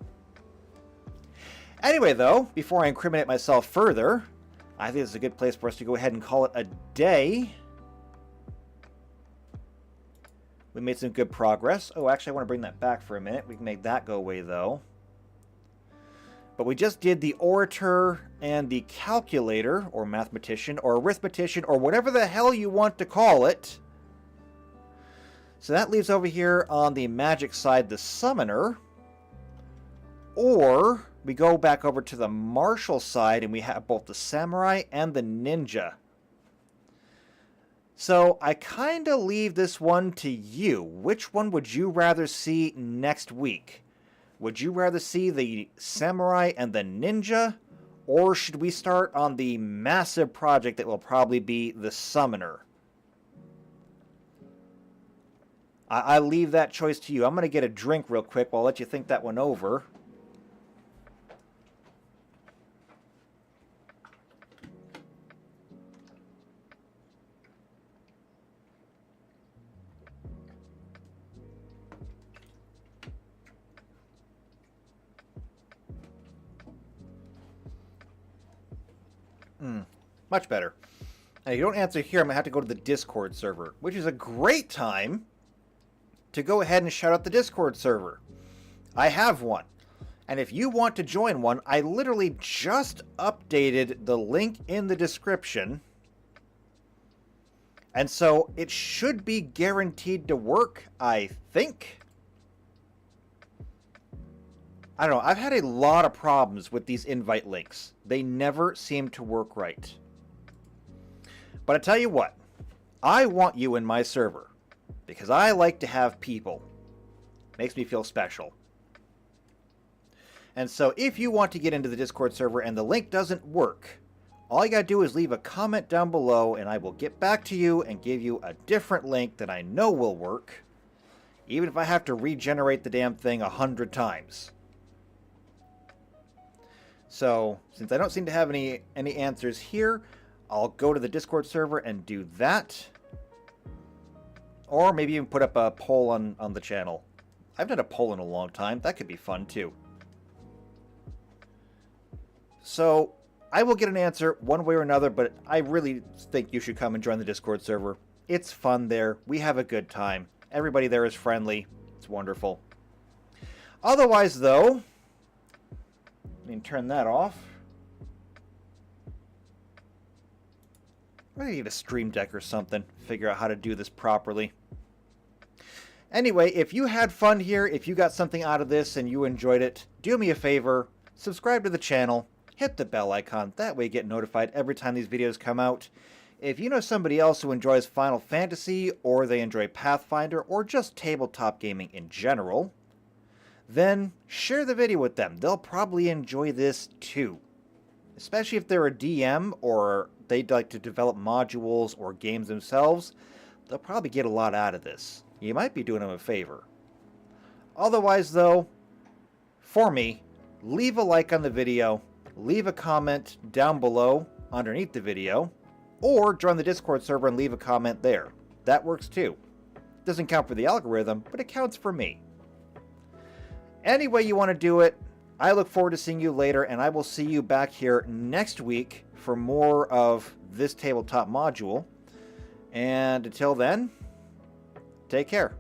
Anyway, though, before I incriminate myself further, I think this is a good place for us to go ahead and call it a day. We made some good progress. Oh, actually, I want to bring that back for a minute. We can make that go away, though. But we just did the Orator and the Calculator, or Mathematician, or Arithmetician, or whatever the hell you want to call it. So that leaves over here on the magic side the Summoner. Or we go back over to the martial side and we have both the Samurai and the Ninja. So I kind of leave this one to you. Which one would you rather see next week? Would you rather see the Samurai and the Ninja? Or should we start on the massive project that will probably be the Summoner? I leave that choice to you. I'm going to get a drink real quick while I'll let you think that one over. Much better. And if you don't answer here, I'm going to have to go to the Discord server, which is a great time to go ahead and shout out the Discord server. I have one. And if you want to join one, I literally just updated the link in the description. And so it should be guaranteed to work, I think. I don't know. I've had a lot of problems with these invite links. They never seem to work right. But I tell you what, I want you in my server because I like to have people. Makes me feel special. And so if you want to get into the Discord server and the link doesn't work, all you gotta do is leave a comment down below and I will get back to you and give you a different link that I know will work, even if I have to regenerate the damn thing 100 times. So, since I don't seem to have any answers here, I'll go to the Discord server and do that. Or maybe even put up a poll on the channel. I've done a poll in a long time. That could be fun too. So I will get an answer one way or another, but I really think you should come and join the Discord server. It's fun there. We have a good time. Everybody there is friendly. It's wonderful. Otherwise, though, let me turn that off. I'm going to get a stream deck or something. Figure out how to do this properly. Anyway, if you had fun here, if you got something out of this and you enjoyed it, do me a favor. Subscribe to the channel. Hit the bell icon. That way you get notified every time these videos come out. If you know somebody else who enjoys Final Fantasy, or they enjoy Pathfinder, or just tabletop gaming in general, then share the video with them. They'll probably enjoy this too. Especially if they're a DM, or they'd like to develop modules or games themselves, they'll probably get a lot out of this. You might be doing them a favor. Otherwise, though, for me, leave a like on the video, leave a comment down below underneath the video, or join the Discord server and leave a comment there. That works too. Doesn't count for the algorithm, but it counts for me. Any way you want to do it, I look forward to seeing you later, and I will see you back here next week for more of this tabletop module. And until then, take care.